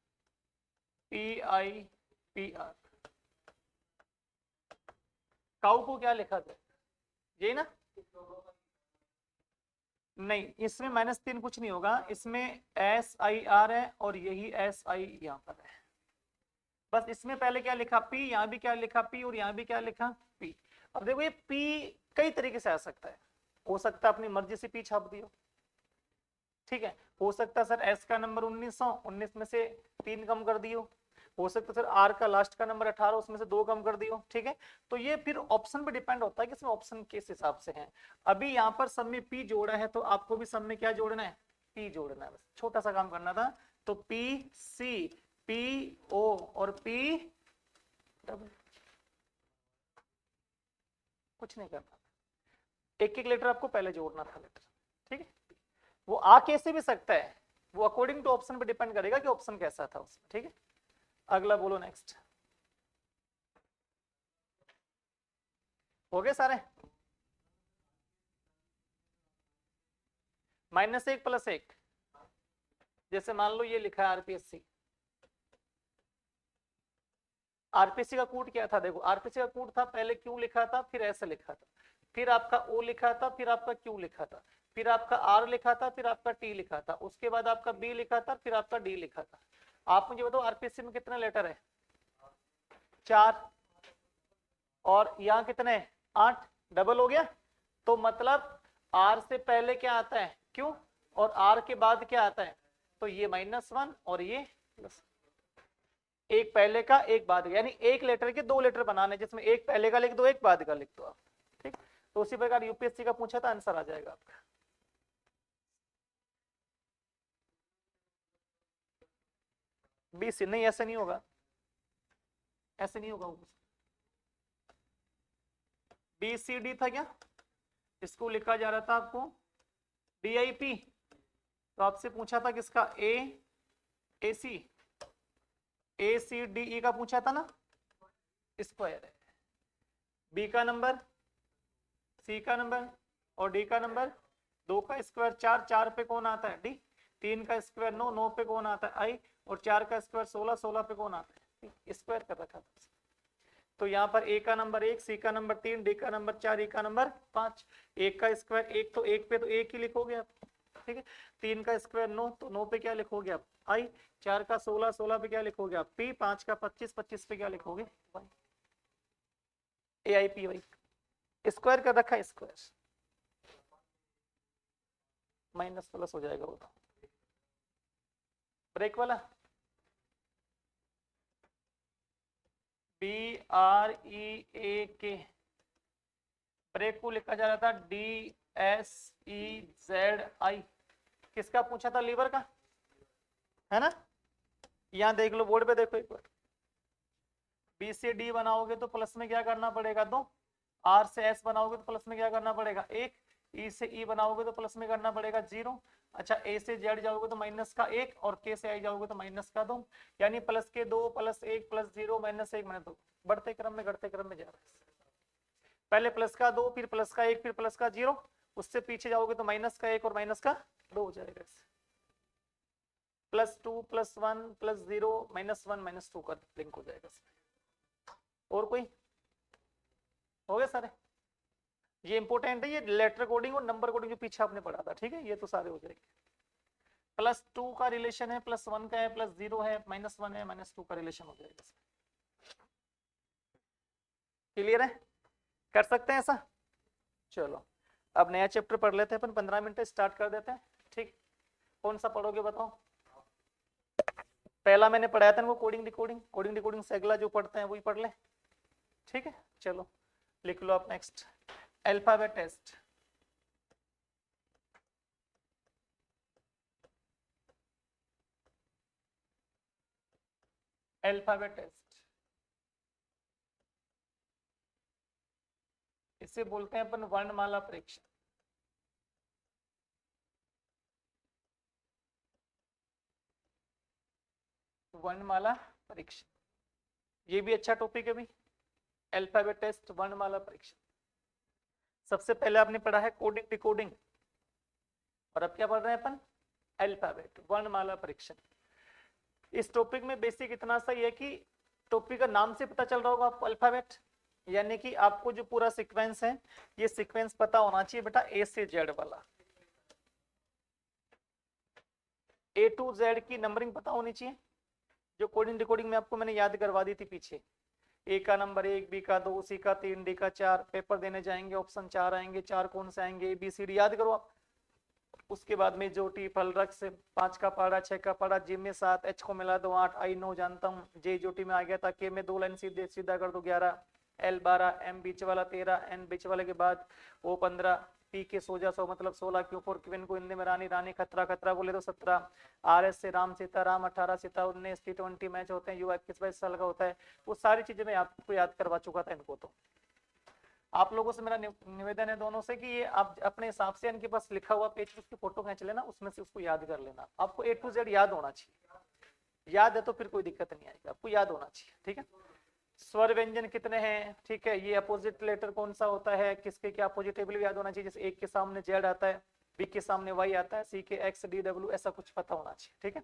काउ को क्या लिखा था, यही ना, नहीं इसमें -3 कुछ नहीं होगा, इसमें SIR है और यही SI यहाँ पर है, बस इसमें पहले क्या लिखा P, यहाँ भी क्या लिखा P, और यहाँ भी क्या लिखा P। अब देखो ये P कई तरीके से आ सकता है, हो सकता है अपनी मर्जी से P छाप दियो, ठीक है, हो सकता है सर S का नंबर 1900, 19 में से 3 कम कर दियो, हो सकता है सर R का लास्ट का नंबर 18, उसमें से 2 कम कर दियो, ठीक है। तो ये फिर ऑप्शन पे डिपेंड होता है कि इसमें ऑप्शन किस हिसाब से है। अभी यहाँ पर सब में P जोड़ा है तो आपको भी सब में क्या जोड़ना है, P जोड़ना है, बस छोटा सा काम करना था। तो PC, PO और P कुछ नहीं करना, एक एक लेटर आपको पहले जोड़ना था लेटर, ठीक है। वो आ कैसे भी सकता है, वो अकॉर्डिंग टू ऑप्शन पे डिपेंड करेगा कि ऑप्शन कैसा था उसमें, ठीक है। अगला बोलो नेक्स्ट, हो गए सारे, -1 +1, जैसे मान लो ये लिखा है आरपीएससी, आरपीएससी का कोड क्या था, देखो आरपीएससी का कोड था, पहले क्यू लिखा था, फिर ऐसे लिखा था, फिर आपका ओ लिखा था, फिर आपका क्यू लिखा था, फिर आपका आर लिखा था, फिर आपका टी लिखा था, उसके बाद आपका बी लिखा था, फिर आपका डी लिखा था। आप मुझे बताओ आरपीएससी में कितने लेटर है, 4, और यहाँ कितने 8, डबल हो गया। तो मतलब R से पहले क्या आता है Q और R के बाद क्या आता है, तो ये -1 और ये प्लस, एक पहले का एक बाद का, यानी एक लेटर के दो लेटर बनाने, जिसमें एक पहले का लिख दो एक बाद का लिख दो आप। ठीक, तो उसी प्रकार यूपीएससी का पूछा था, आंसर आ जाएगा आपका। BC नहीं, ऐसे नहीं होगा, ऐसे नहीं होगा। BCD था क्या, इसको लिखा जा रहा था आपको DIP, तो आपसे पूछा था किसका AC, ACDE का पूछा था ना, स्क्वायर है। B का नंबर, C का नंबर और D का नंबर, 2 का स्क्वायर 4, 4 पे कौन आता है D, 3 का स्क्वायर 9, 9 पे कौन आता है I, और 4 का स्क्वायर 16, 16 पे कौन आता है, स्क्वायर कर रखा था। तो यहाँ पर A का नंबर 1, C का नंबर 3, D का नंबर 4, E का नंबर 5, 1 का स्क्वायर 1, तो 1 पे तो 1 ही लिखोगे आप, ठीक है। 3 का स्क्वायर 9, तो 9 पे क्या लिखोगे आप I, 4 का 16, 16 पे क्या लिखोगे आप P, 5 का 25, 25 पे क्या लिखोगे Y, AIPY स्क्वायर कर रखा है, स्क्वायर माइनस प्लस हो जाएगा वो तो। ब्रेक वाला BREAK, ब्रेक को लिखा जा रहा था DSEZI, किसका पूछा था, लीवर का, है ना। यहाँ देख लो, बोर्ड पे देखो एक बार, B से D बनाओगे तो प्लस में क्या करना पड़ेगा 2, R से S बनाओगे तो प्लस में क्या करना पड़ेगा 1, E से E बनाओगे तो प्लस में करना पड़ेगा 0, अच्छा A से Z जाओगे तो माइनस का 1 और K से I जाओगे तो माइनस का 2, यानी प्लस के 2 प्लस 1 प्लस 0 -1 -2, बढ़ते क्रम में घटते क्रम में जा रहा है। पहले प्लस का 2, फिर प्लस का 1, फिर प्लस का 0, उससे पीछे जाओगे तो माइनस का 1 और माइनस का 2 हो जाएगा, +2 +1 +0 -1 -2 का लिंक हो जाएगा। और कोई हो गया सारे, ये इंपॉर्टेंट है, ये लेटर कोडिंग और नंबर कोडिंग जो पीछे आपने पढ़ा था, ठीक है, ये तो सारे हो जाएंगे। +2 का रिलेशन है, +1 का है, +0 है, -1 है, -2 का रिलेशन हो जाएगा। क्लियर है, कर सकते हैं ऐसा। चलो अब नया चैप्टर पढ़ लेते हैं अपन, 15 मिनट स्टार्ट कर देते हैं, ठीक। कौन सा पढ़ोगे बताओ, पहला मैंने पढ़ाया था वो कोडिंग डिकोडिंग, कोडिंग डिकोडिंग से अगला जो पढ़ते हैं वही पढ़ ले, ठीक है। चलो लिख लो आप next, alphabet test, alphabet test, इसे बोलते हैं अपन वर्णमाला परीक्षण। वर्णमाला परीक्षण, ये भी अच्छा टॉपिक है भाई, अल्फाबेट टेस्ट वर्णमाला परीक्षण। सबसे पहले आपने पढ़ा है कोडिंग डिकोडिंग, और अब क्या पढ़ रहे हैं अपन, अल्फाबेट वर्णमाला परीक्षण। इस टॉपिक में बेसिक इतना सा ही है कि टॉपिक का नाम से पता चल रहा होगा आपको अल्फाबेट, यानी कि आपको जो पूरा सीक्वेंस है ये सीक्वेंस पता होना चाहिए बेटा, A से Z वाला, A to Z की नंबरिंग पता होनी चाहिए, जो कोडिंग डिकोडिंग में आपको मैंने याद करवा दी थी पीछे। A का नंबर 1, B का 2, C का 3, D का 4, पेपर देने जाएंगे ऑप्शन 4 आएंगे, 4 कौन से आएंगे ABCD याद करो आप। उसके बाद में जोटी फल रक्स 5 का पारा 6 का पारा, G में 7, H को मिला दो 8, I 9 जानता हूँ, J जोटी में आ गया था, K में 2 लाइन सीधे सीधा कर दो 11, L 12, M बीच वाला 13, N बीच वाले के बाद O 15, P के सोजा 100 मतलब 16, Q for क्वीन को हिंदी में रानी, रानी खतरा खतरा बोले तो 17, RS से राम सीता राम 18 सीता 19, T20 मैच होते हैं, युवा 21-22 साल का होता है, वो सारी चीजें मैं आपको याद करवा चुका था इनको। तो आप लोगों से मेरा निवेदन है दोनों से कि ये आप अपने हिसाब से इनके पास लिखा हुआ पेज उसकी फोटो खींच लेना, उसमें से उसको याद कर लेना, आपको A to Z याद होना चाहिए, याद है तो फिर कोई दिक्कत नहीं आएगी, आपको याद होना चाहिए, ठीक है। स्वर व्यंजन कितने हैं, ठीक है, ये अपोजिट लेटर कौन सा होता है, किसके क्या अपोजिटेबल याद होना चाहिए, जैसे एक के सामने Z आता है, B के सामने Y आता है, C के X D W ऐसा कुछ पता होना चाहिए, ठीक है।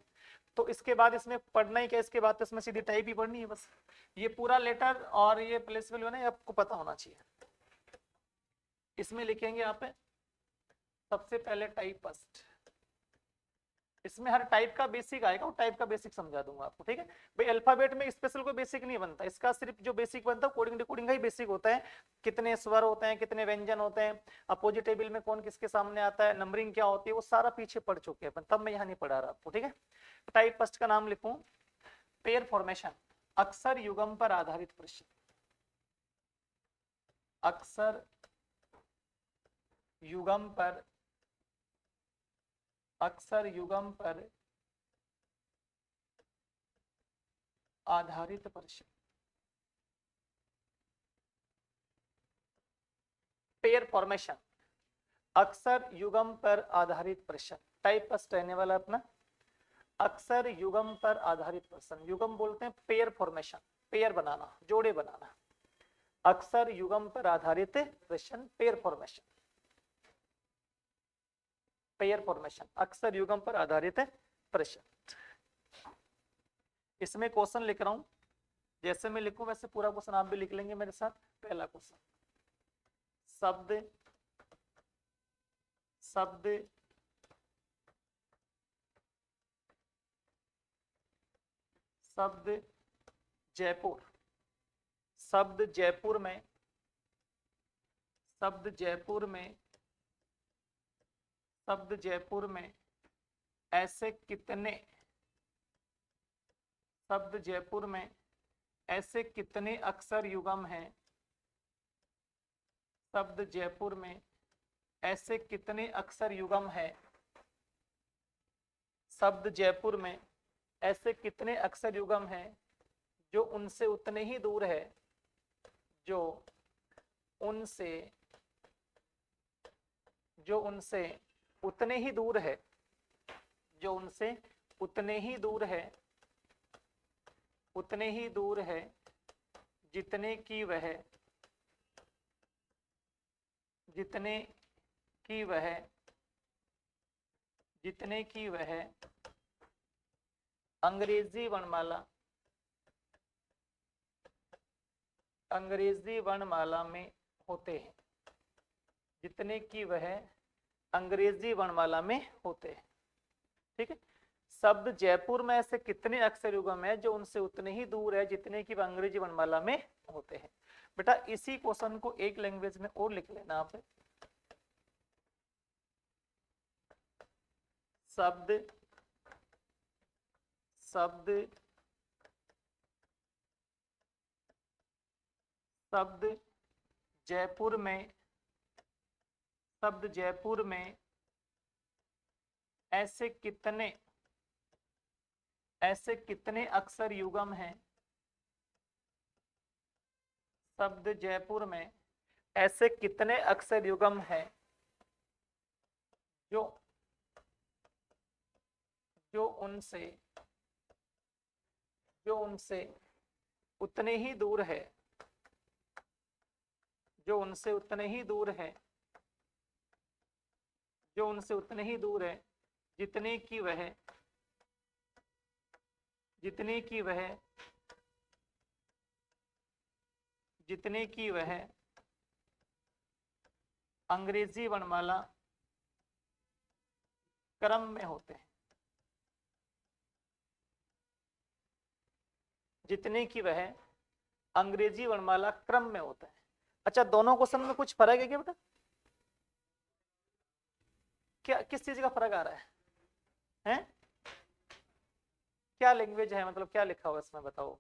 तो इसके बाद इसमें पढ़ना ही क्या, इसके बाद तो इसमें सीधी टाइप ही पढ़नी है बस, ये पूरा लेटर और ये प्लेस वैल्यू है आपको पता होना चाहिए। इसमें लिखेंगे यहाँ पे सबसे पहले टाइप फर्स्ट, इसमें हर टाइप का बेसिक आएगा, और टाइप का बेसिक समझा दूंगा आपको, ठीक है भाई। अल्फाबेट में स्पेशल कोई बेसिक नहीं बनता, इसका सिर्फ जो बेसिक बनता है कोडिंग डिकोडिंग का ही बेसिक होता है। कितने स्वर होते हैं, कितने व्यंजन होते हैं, अपोजिट टेबल में कौन किसके सामने आता है, नंबरिंग क्या होती है, वो सारा पीछे पढ़ चुके हैं, तब मैं यहाँ नहीं पढ़ा रहा आपको, ठीक है। टाइप फर्स्ट का नाम लिखूं, पेयर फॉर्मेशन, अक्सर युगम पर आधारित प्रश्न, अक्सर युगम पर, अक्सर युगम पर आधारित प्रश्न, पेयर फॉर्मेशन, अक्सर युगम पर आधारित प्रश्न। टाइप फर्स्ट रहने वाला अपना अक्सर युगम पर आधारित प्रश्न। युगम बोलते हैं पेयर फॉर्मेशन, पेयर बनाना, जोड़े बनाना। अक्सर युगम पर आधारित प्रश्न, पेयर फॉर्मेशन, पेयर फॉर्मेशन, अक्सर युगम पर आधारित प्रश्न। इसमें क्वेश्चन लिख रहा हूं, जैसे मैं लिखूं वैसे पूरा क्वेश्चन आप भी लिख लेंगे मेरे साथ। पहला क्वेश्चन, शब्द, शब्द शब्द जयपुर, शब्द जयपुर में, शब्द जयपुर में, शब्द जयपुर में ऐसे कितने, शब्द जयपुर में ऐसे कितने अक्षर युगम हैं, शब्द जयपुर में ऐसे कितने अक्षर युगम हैं, शब्द जयपुर में ऐसे कितने अक्षर युगम हैं जो उनसे उतने ही दूर है, जो उनसे, जो उनसे उतने ही दूर है, जो उनसे उतने ही दूर है, उतने ही दूर है जितने की वह, जितने की वह, जितने की वह अंग्रेजी वर्णमाला, अंग्रेजी वर्णमाला में होते हैं, जितने की वह अंग्रेजी वर्णमाला में होते हैं, ठीक है। शब्द जयपुर में ऐसे कितने अक्षर युगम है जो उनसे उतने ही दूर है जितने की वह अंग्रेजी वर्णमाला में होते हैं। बेटा इसी क्वेश्चन को एक लैंग्वेज में और लिख लेना आप, शब्द, शब्द, शब्द जयपुर में, शब्द जयपुर में ऐसे कितने, ऐसे कितने अक्षर युगम हैं, शब्द जयपुर में ऐसे कितने अक्षर युगम हैं जो, जो उनसे, जो उनसे उतने ही दूर है, जो उनसे उतने ही दूर है, जो उनसे उतने ही दूर है जितने की वह, जितने की वह, जितने की वह अंग्रेजी वर्णमाला क्रम में होते हैं, जितने की वह अंग्रेजी वर्णमाला क्रम में होता है। अच्छा दोनों क्वेश्चन में कुछ फर्क है क्या बेटा? क्या किस चीज का फर्क आ रहा है, हैं? क्या लैंग्वेज है, मतलब क्या लिखा हुआ इसमें बताओ,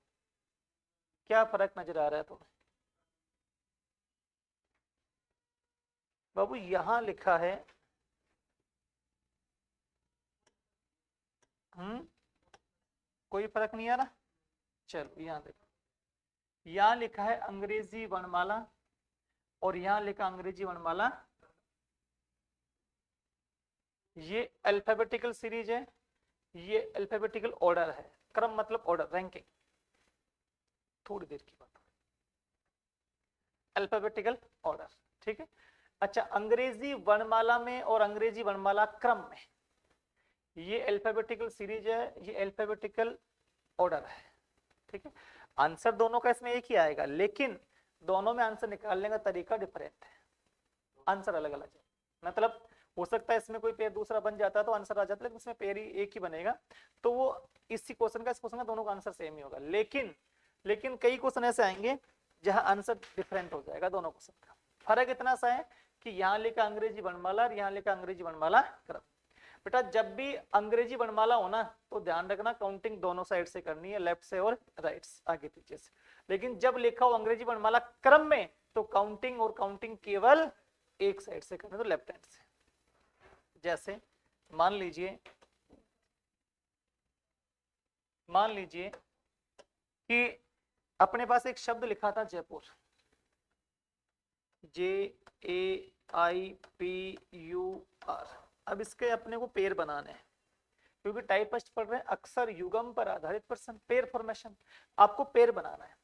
क्या फर्क नजर आ रहा है तुम्हें? बाबू यहां लिखा है कोई फर्क नहीं आ रहा, चलो यहाँ देखो, यहाँ लिखा है अंग्रेजी वर्णमाला और यहाँ लिखा अंग्रेजी वर्णमाला, ये अल्फाबेटिकल सीरीज है, ये अल्फाबेटिकल ऑर्डर है, क्रम मतलब ऑर्डर, रैंकिंग, थोड़ी देर की बात, अल्फाबेटिकल ऑर्डर, ठीक है। अच्छा अंग्रेजी वर्णमाला में और अंग्रेजी वर्णमाला क्रम में, ये अल्फाबेटिकल सीरीज है, ये अल्फाबेटिकल ऑर्डर है, ठीक है। आंसर दोनों का इसमें एक ही आएगा, लेकिन दोनों में आंसर निकालने का तरीका डिफरेंट है, आंसर अलग अलग है, मतलब हो सकता है इसमें कोई पेयर दूसरा बन जाता है तो आंसर आ जाता है, लेकिन इसमें पेयर ही एक ही बनेगा, तो वो इसी क्वेश्चन का इस क्वेश्चन का दोनों का आंसर सेम ही होगा। लेकिन कई क्वेश्चन ऐसे आएंगे जहां आंसर डिफरेंट हो जाएगा दोनों क्वेश्चन का। फर्क इतना सा है कि यहाँ लिखा अंग्रेजी वर्णमाला और यहाँ लिखा अंग्रेजी वर्णमाला क्रम। बेटा जब भी अंग्रेजी वर्णमाला हो ना तो ध्यान रखना काउंटिंग दोनों साइड से करनी है, लेफ्ट से और राइट से, आगे पीछे से। लेकिन जब लिखा हो अंग्रेजी वर्णमाला क्रम में तो काउंटिंग केवल एक साइड से करनी है, तो लेफ्ट हैंड से। जैसे मान लीजिए कि अपने पास एक शब्द लिखा था जयपुर, JAIPUR। अब इसके अपने को पेयर बनाने हैं, क्योंकि टाइपिस्ट पढ़ रहे हैं अक्सर युगम पर आधारित प्रश्न, पेयर फॉर्मेशन, आपको पेयर बनाना है।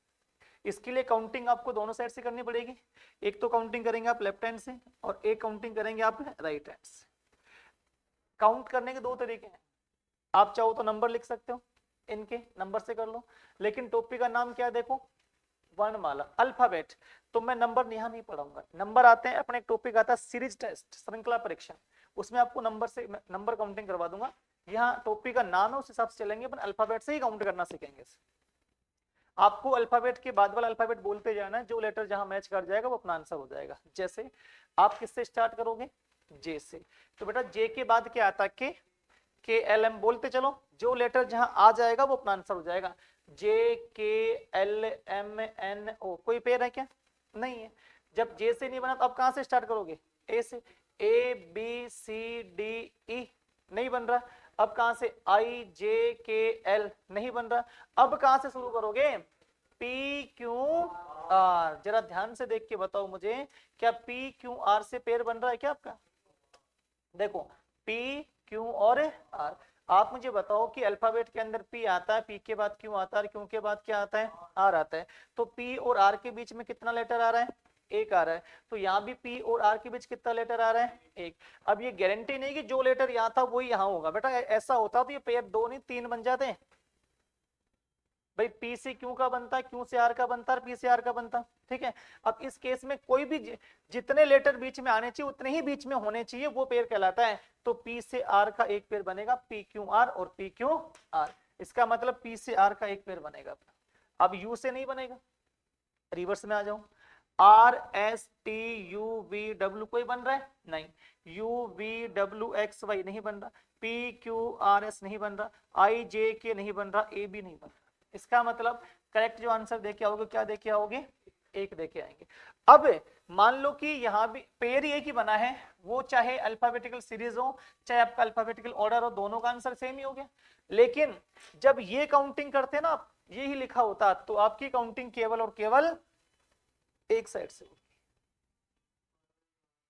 इसके लिए काउंटिंग आपको दोनों साइड से करनी पड़ेगी। एक तो काउंटिंग करेंगे आप लेफ्ट हैंड से और एक काउंटिंग करेंगे आप राइट हैंड से। काउंट करने के दो तरीके हैं, आप चाहो तो नंबर लिख सकते हो, इनके नंबर से कर लो, लेकिन टॉपिक का नाम क्या देखो, वर्णमाला, अल्फाबेट, तो मैं नंबर यहाँ नहीं पढ़ाऊंगा। नंबर आते हैं, अपने एक टॉपिक आता है सीरीज टेस्ट, श्रृंखला परीक्षा, उसमें आपको नंबर काउंटिंग करवा दूंगा। यहाँ टॉपिक का नाम है उस हिसाब से चलेंगे, अपन अल्फाबेट से ही काउंट करना सीखेंगे। आपको अल्फाबेट के बाद वाला अल्फाबेट बोलते जाना है, जो लेटर जहां मैच कर जाएगा वो अपना आंसर हो जाएगा। जैसे आप किससे स्टार्ट करोगे, जे से, तो बेटा जे के बाद क्या आता है, के एल एम बोलते चलो, जो लेटर जहां आ जाएगा वो अपना आंसर हो जाएगा। JKLMNO, कोई पेयर है क्या, नहीं है। जब जे से नहीं बना तो अब कहां से स्टार्ट करोगे, ए से, ABCDE नहीं बन रहा, अब कहां से IJKL नहीं बन रहा, अब कहां से शुरू करोगे, PQR। जरा ध्यान से देख के बताओ मुझे, क्या PQR से पेयर बन रहा है क्या आपका, देखो P Q और R। आप मुझे बताओ कि अल्फाबेट के अंदर P आता है, P के बाद Q आता है, Q के बाद क्या आता है, R आता है, तो P और R के बीच में कितना लेटर आ रहा है, एक आ रहा है, तो यहाँ भी P और R के बीच कितना लेटर आ रहा है, एक। अब ये गारंटी नहीं कि जो लेटर यहाँ था वही यहाँ होगा, बेटा ऐसा होता तो ये पेयर दो नहीं तीन बन जाते हैं भाई, P से Q का बनता, Q से R का बनता, P से R का बनता, ठीक है। अब इस केस में कोई भी जितने लेटर बीच में आने चाहिए उतने ही बीच में होने चाहिए, वो पेयर कहलाता है। तो P से R का एक पेयर बनेगा PQR और PQR, इसका मतलब P से R का एक पेयर बनेगा। अब U से नहीं बनेगा, रिवर्स में आ जाओ, RSTUVW कोई बन रहा है, नहीं, UVWXY नहीं बन रहा, PQRS नहीं बन रहा, IJK नहीं बन रहा, AB नहीं बन रहा। इसका मतलब करेक्ट जो आंसर देके आओगे, क्या देके आओगे, एक देके आएंगे। अब मान लो कि यहाँ भी पेयर एक ही बना है, वो चाहे अल्फाबेटिकल सीरीज हो चाहे आपका अल्फाबेटिकल ऑर्डर हो, दोनों का आंसर सेम ही हो गया। लेकिन जब ये काउंटिंग करते ना आप, ये ही लिखा होता तो आपकी काउंटिंग केवल और केवल एक साइड से होगी।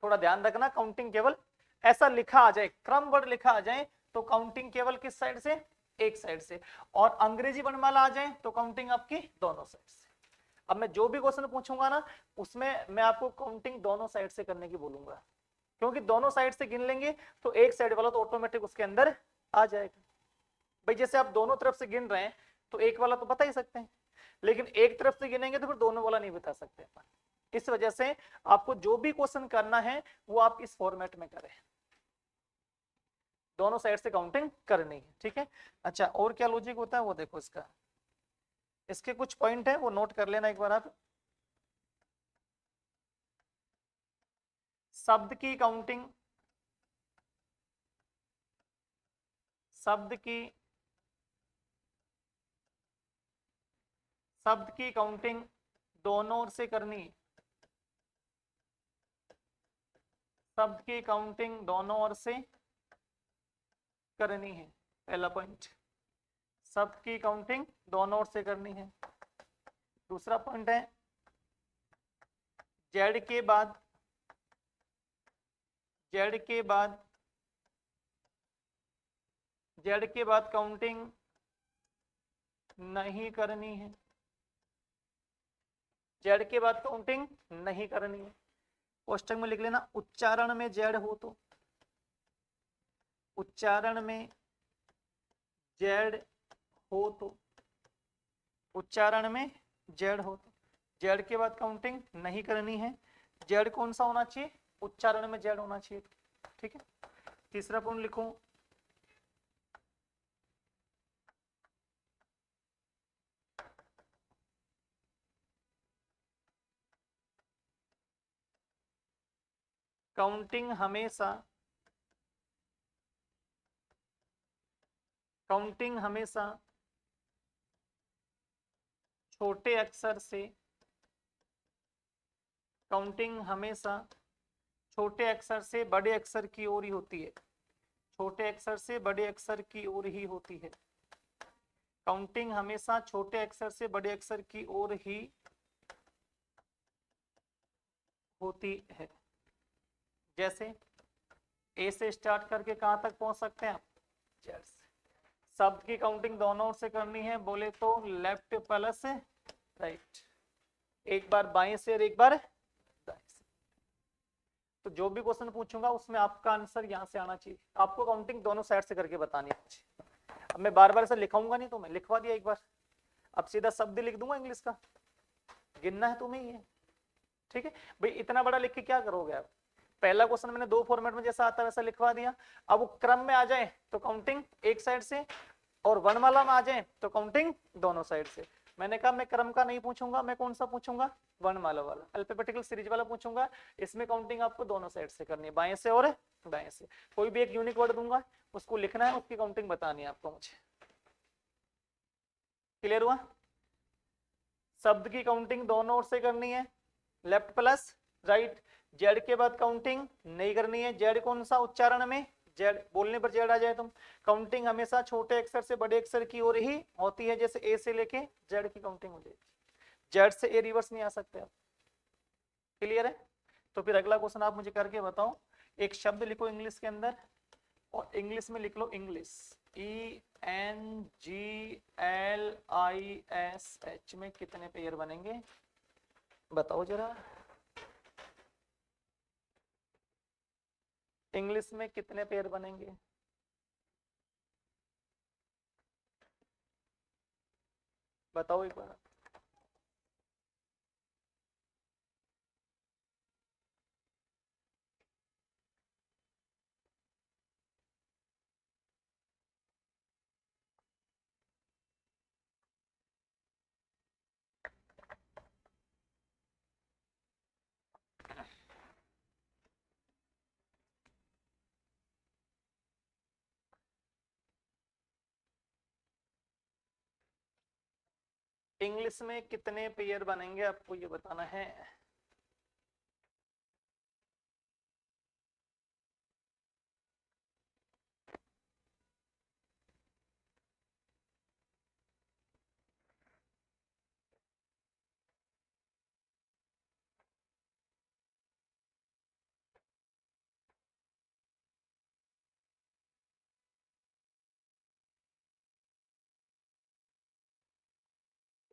थोड़ा ध्यान रखना, काउंटिंग केवल ऐसा लिखा आ जाए, क्रम वर्ड लिखा आ जाए तो काउंटिंग केवल किस साइड से, एक साइड से, और अंग्रेजी वर्णमाला आ जाए तो काउंटिंग आपकी दोनों साइड से। अब मैं जो भी क्वेश्चन पूछूंगा ना उसमें मैं आपको काउंटिंग दोनों साइड से करने की बोलूंगा, क्योंकि दोनों साइड से गिन लेंगे तो एक साइड वाला तो ऑटोमेटिक उसके अंदर आ जाएगा। भाई जैसे आप दोनों तरफ से गिन रहे हैं तो एक वाला तो बता ही सकते हैं, लेकिन एक तरफ से गिनेंगे तो फिर दोनों वाला नहीं बता सकते। इस वजह से आपको जो भी क्वेश्चन करना है वो आप इस फॉर्मेट में करें, दोनों साइड से काउंटिंग करनी है, ठीक है। अच्छा, और क्या लॉजिक होता है वो देखो, इसके कुछ पॉइंट है वो नोट कर लेना एक बार आप। शब्द की काउंटिंग, शब्द की काउंटिंग दोनों ओर से करनी है, शब्द की काउंटिंग दोनों ओर से करनी है, पहला पॉइंट, शब्द की काउंटिंग दोनों ओर से करनी है। दूसरा पॉइंट है जेड के बाद काउंटिंग नहीं करनी है, जेड के बाद काउंटिंग नहीं करनी है। कोष्टक में लिख लेना, उच्चारण में जेड हो तो, उच्चारण में जेड हो तो, उच्चारण में जेड हो तो जेड के बाद काउंटिंग नहीं करनी है। जेड कौन सा होना चाहिए, उच्चारण में जेड होना चाहिए, ठीक है। तीसरा पॉइंट लिखूं, काउंटिंग हमेशा छोटे अक्षर से, काउंटिंग हमेशा छोटे अक्षर से बड़े अक्षर की ओर ही होती है, छोटे अक्षर से बड़े अक्षर की ओर ही होती है, काउंटिंग हमेशा छोटे अक्षर से बड़े अक्षर की ओर ही होती है। जैसे ए से स्टार्ट करके कहां तक पहुंच सकते हैं आप, जेड से। शब्द की काउंटिंग दोनों ओर से करनी है, बोले तो लेफ्ट प्लस राइट, एक बार बाएं से और एक बार दाएं से। तो जो भी क्वेश्चन पूछूंगा उसमें आपका आंसर यहां से आना चाहिए, आपको काउंटिंग दोनों साइड से करके बतानी है। अब मैं बार बार ऐसा लिखाऊंगा नहीं, तो मैं लिखवा दिया एक बार, अब सीधा शब्द लिख दूंगा इंग्लिश का, गिनना है तुम्हें ही है, ठीक है भाई। इतना बड़ा लिख के क्या करोगे आप, पहला क्वेश्चन मैंने दो फॉर्मेट में जैसा आता है वैसा लिखवा दिया। अब वो क्रम में आ जाए तो काउंटिंग एक साइड से, और वर्णमाला में आ जाए तो काउंटिंग दोनों साइड से। मैंने कहा मैं क्रम का नहीं पूछूंगा, मैं कौन सा पूछूंगा, वर्णमाला वाला, अल्फाबेटिकल सीरीज वाला पूछूंगा। इसमें काउंटिंग आपको दोनों साइड से करनी है, बाएं से और दाएं से। कोई भी एक यूनिक वर्ड दूंगा, उसको लिखना है, उसकी काउंटिंग बतानी है आपको मुझे। क्लियर हुआ? शब्द की काउंटिंग दोनों ओर से करनी है, लेफ्ट प्लस राइट। जेड के बाद काउंटिंग नहीं करनी है, जेड कौन सा उच्चारण में, जेड बोलने पर जेड आ जाए तुम। काउंटिंग हमेशा छोटे अक्षर से बड़े अक्षर की ओर ही होती है, जैसे ए से लेके जेड की काउंटिंग हो जाएगी, जेड से ए रिवर्स नहीं आ सकते आप। क्लियर है? तो फिर अगला क्वेश्चन आप मुझे करके बताओ, एक शब्द लिखो इंग्लिश के अंदर, और इंग्लिश में लिख लो इंग्लिश, ENGLISH में कितने पेयर बनेंगे बताओ जरा, इंग्लिश में कितने पेयर बनेंगे, बताओ एक बार। इंग्लिश में कितने पेयर बनेंगे आपको ये बताना है।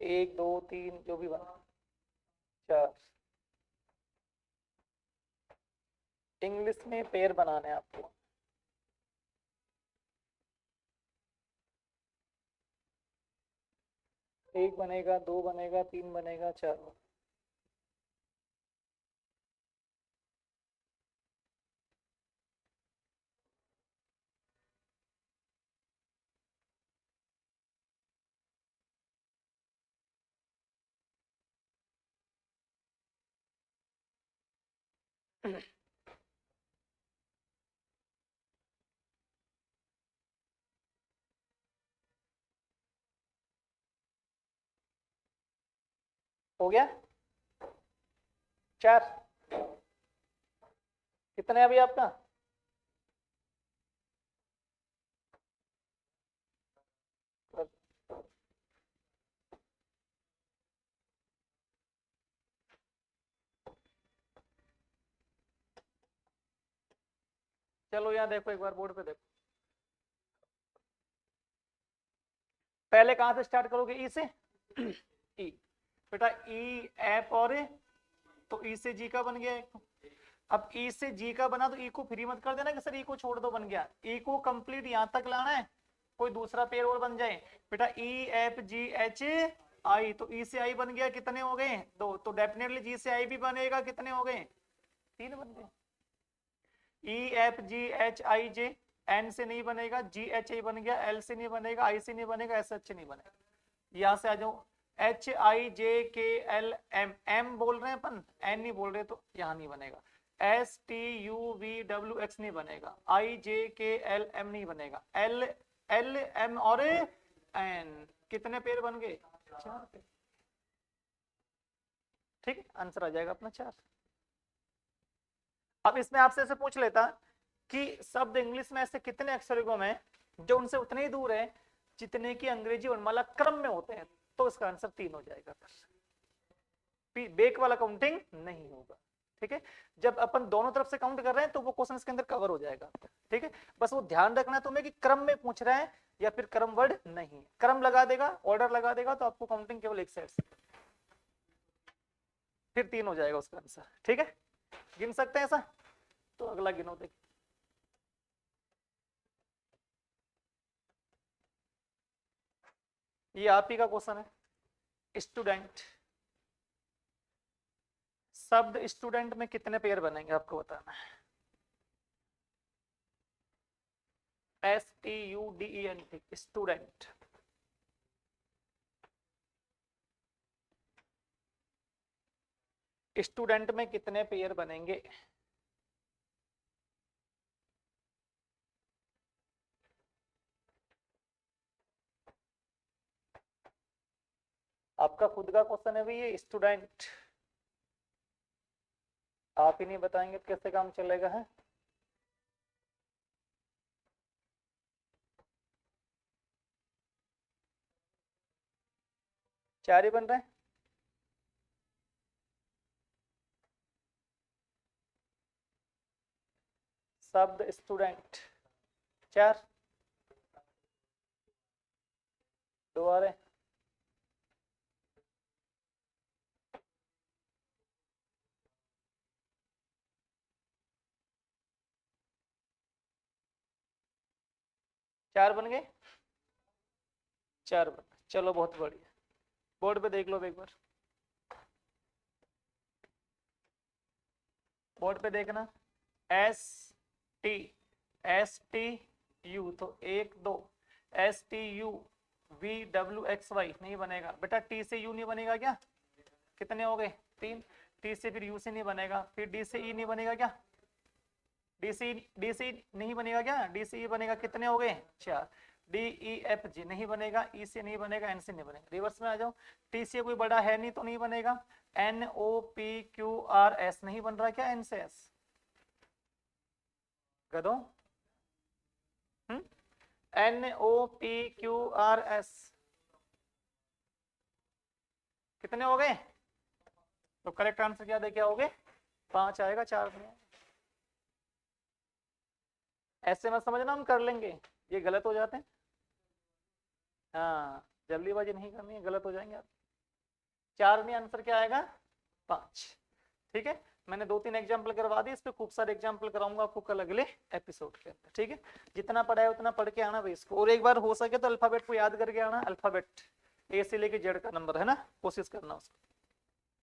एक दो तीन जो भी बना, चार। इंग्लिश में पेयर बनाने हैं आपको, एक बनेगा, दो बनेगा, तीन बनेगा, चार बनेगा। हो गया, चार। कितने अभी आपका, चलो यहाँ देखो एक बार बोर्ड पे देखो, पहले कहां से स्टार्ट करोगे, ई से, ई बेटा, ई एफ और तो ई से जी का बन गया एक। अब ई से जी का बना तो ई को फ्री मत कर देना कि सर ई को छोड़ दो बन गया, ई को कंप्लीट यहां तक लाना है, कोई दूसरा पेयर और बन जाए। बेटा EFGHI, तो ई से आई बन गया, कितने हो गए, दो। तो डेफिनेटली जी से आई भी बनेगा, कितने हो गए, तीन बन गए। E F G H I J, N से नहीं बनेगा, जी एच आई बन गया, एल से नहीं बनेगा, आई से नहीं बनेगा, एस एच नहीं बनेगा। यहां से आ जाओ, एच आई जे के एल एम, एम बोल रहे हैं अपन, एन नहीं बोल रहे, तो यहां नहीं बनेगा। S T U V W x नहीं बनेगा, आई जे के एल एम नहीं बनेगा, एल एल एम और एन, कितने पेयर बन गए? 4 पेयर। ठीक, आंसर आ जाएगा अपना 4। अब इसमें आपसे ऐसे पूछ लेता कि शब्द इंग्लिश में ऐसे कितने अक्षर युग्म हैं जो उनसे उतने ही दूर है जितने की अंग्रेजी वर्णमाला क्रम में होते हैं, तो इसका आंसर 3 हो जाएगा। बेक वाला काउंटिंग नहीं होगा। ठीक है, जब अपन दोनों तरफ से काउंट कर रहे हैं तो वो क्वेश्चन इसके अंदर कवर हो जाएगा। ठीक है, बस वो ध्यान रखना तुम्हें कि क्रम में पूछ रहा है या फिर क्रम वर्ड नहीं। क्रम लगा देगा, ऑर्डर लगा देगा, तो आपको काउंटिंग केवल एक साइड से, फिर 3 हो जाएगा उसका आंसर। ठीक है, गिन सकते हैं ऐसा? तो अगला गिनो देखिए। ये आप ही का क्वेश्चन है। स्टूडेंट, शब्द स्टूडेंट में कितने पेयर बनेंगे आपको बताना है। STUDENT, student. स्टूडेंट में कितने पेयर बनेंगे? आपका खुद का क्वेश्चन है भाई ये, स्टूडेंट। आप ही नहीं बताएंगे तो कैसे काम चलेगा है? चार ही बन रहे हैं। शब्द स्टूडेंट 4, 2 आ रहे हैं। चार बन गए, 4 बन गए। चलो बहुत बढ़िया, बोर्ड पे देख लो एक बार, बोर्ड पे देखना। ST STU, तो 1 2, STU VWXY नहीं बनेगा बेटा, T से U नहीं बनेगा क्या? कितने हो गए? 3। T से फिर U से नहीं बनेगा, फिर D से E नहीं बनेगा क्या? D से E नहीं बनेगा क्या? D से E बनेगा, कितने हो गए? 4। DEFG नहीं बनेगा, E से नहीं बनेगा, N से नहीं बनेगा। रिवर्स में आ जाओ, T से कोई बड़ा है नहीं तो नहीं बनेगा, NOPQRS नहीं बन रहा क्या? N से S गदो, NOPQRS कितने हो गए? तो करेक्ट आंसर क्या देखिए आओगे? 5 आएगा, 4 नहीं। ऐसे मत समझना हम कर लेंगे, ये गलत हो जाते हैं। हाँ, जल्दीबाजी नहीं करनी है, गलत हो जाएंगे आप। 4 नहीं, आंसर क्या आएगा? 5। ठीक है, मैंने 2-3 एग्जाम्पल करवा दिए, इस पे खूब सारे एग्जाम्पल कराऊंगा आपको कल अगले एपिसोड के अंदर। ठीक है, जितना पढ़ा है उतना पढ़ के आना भाई इसको, और एक बार हो सके तो अल्फाबेट को याद करके आना। अल्फाबेट A से लेके Z का नंबर है ना, कोशिश करना उसको।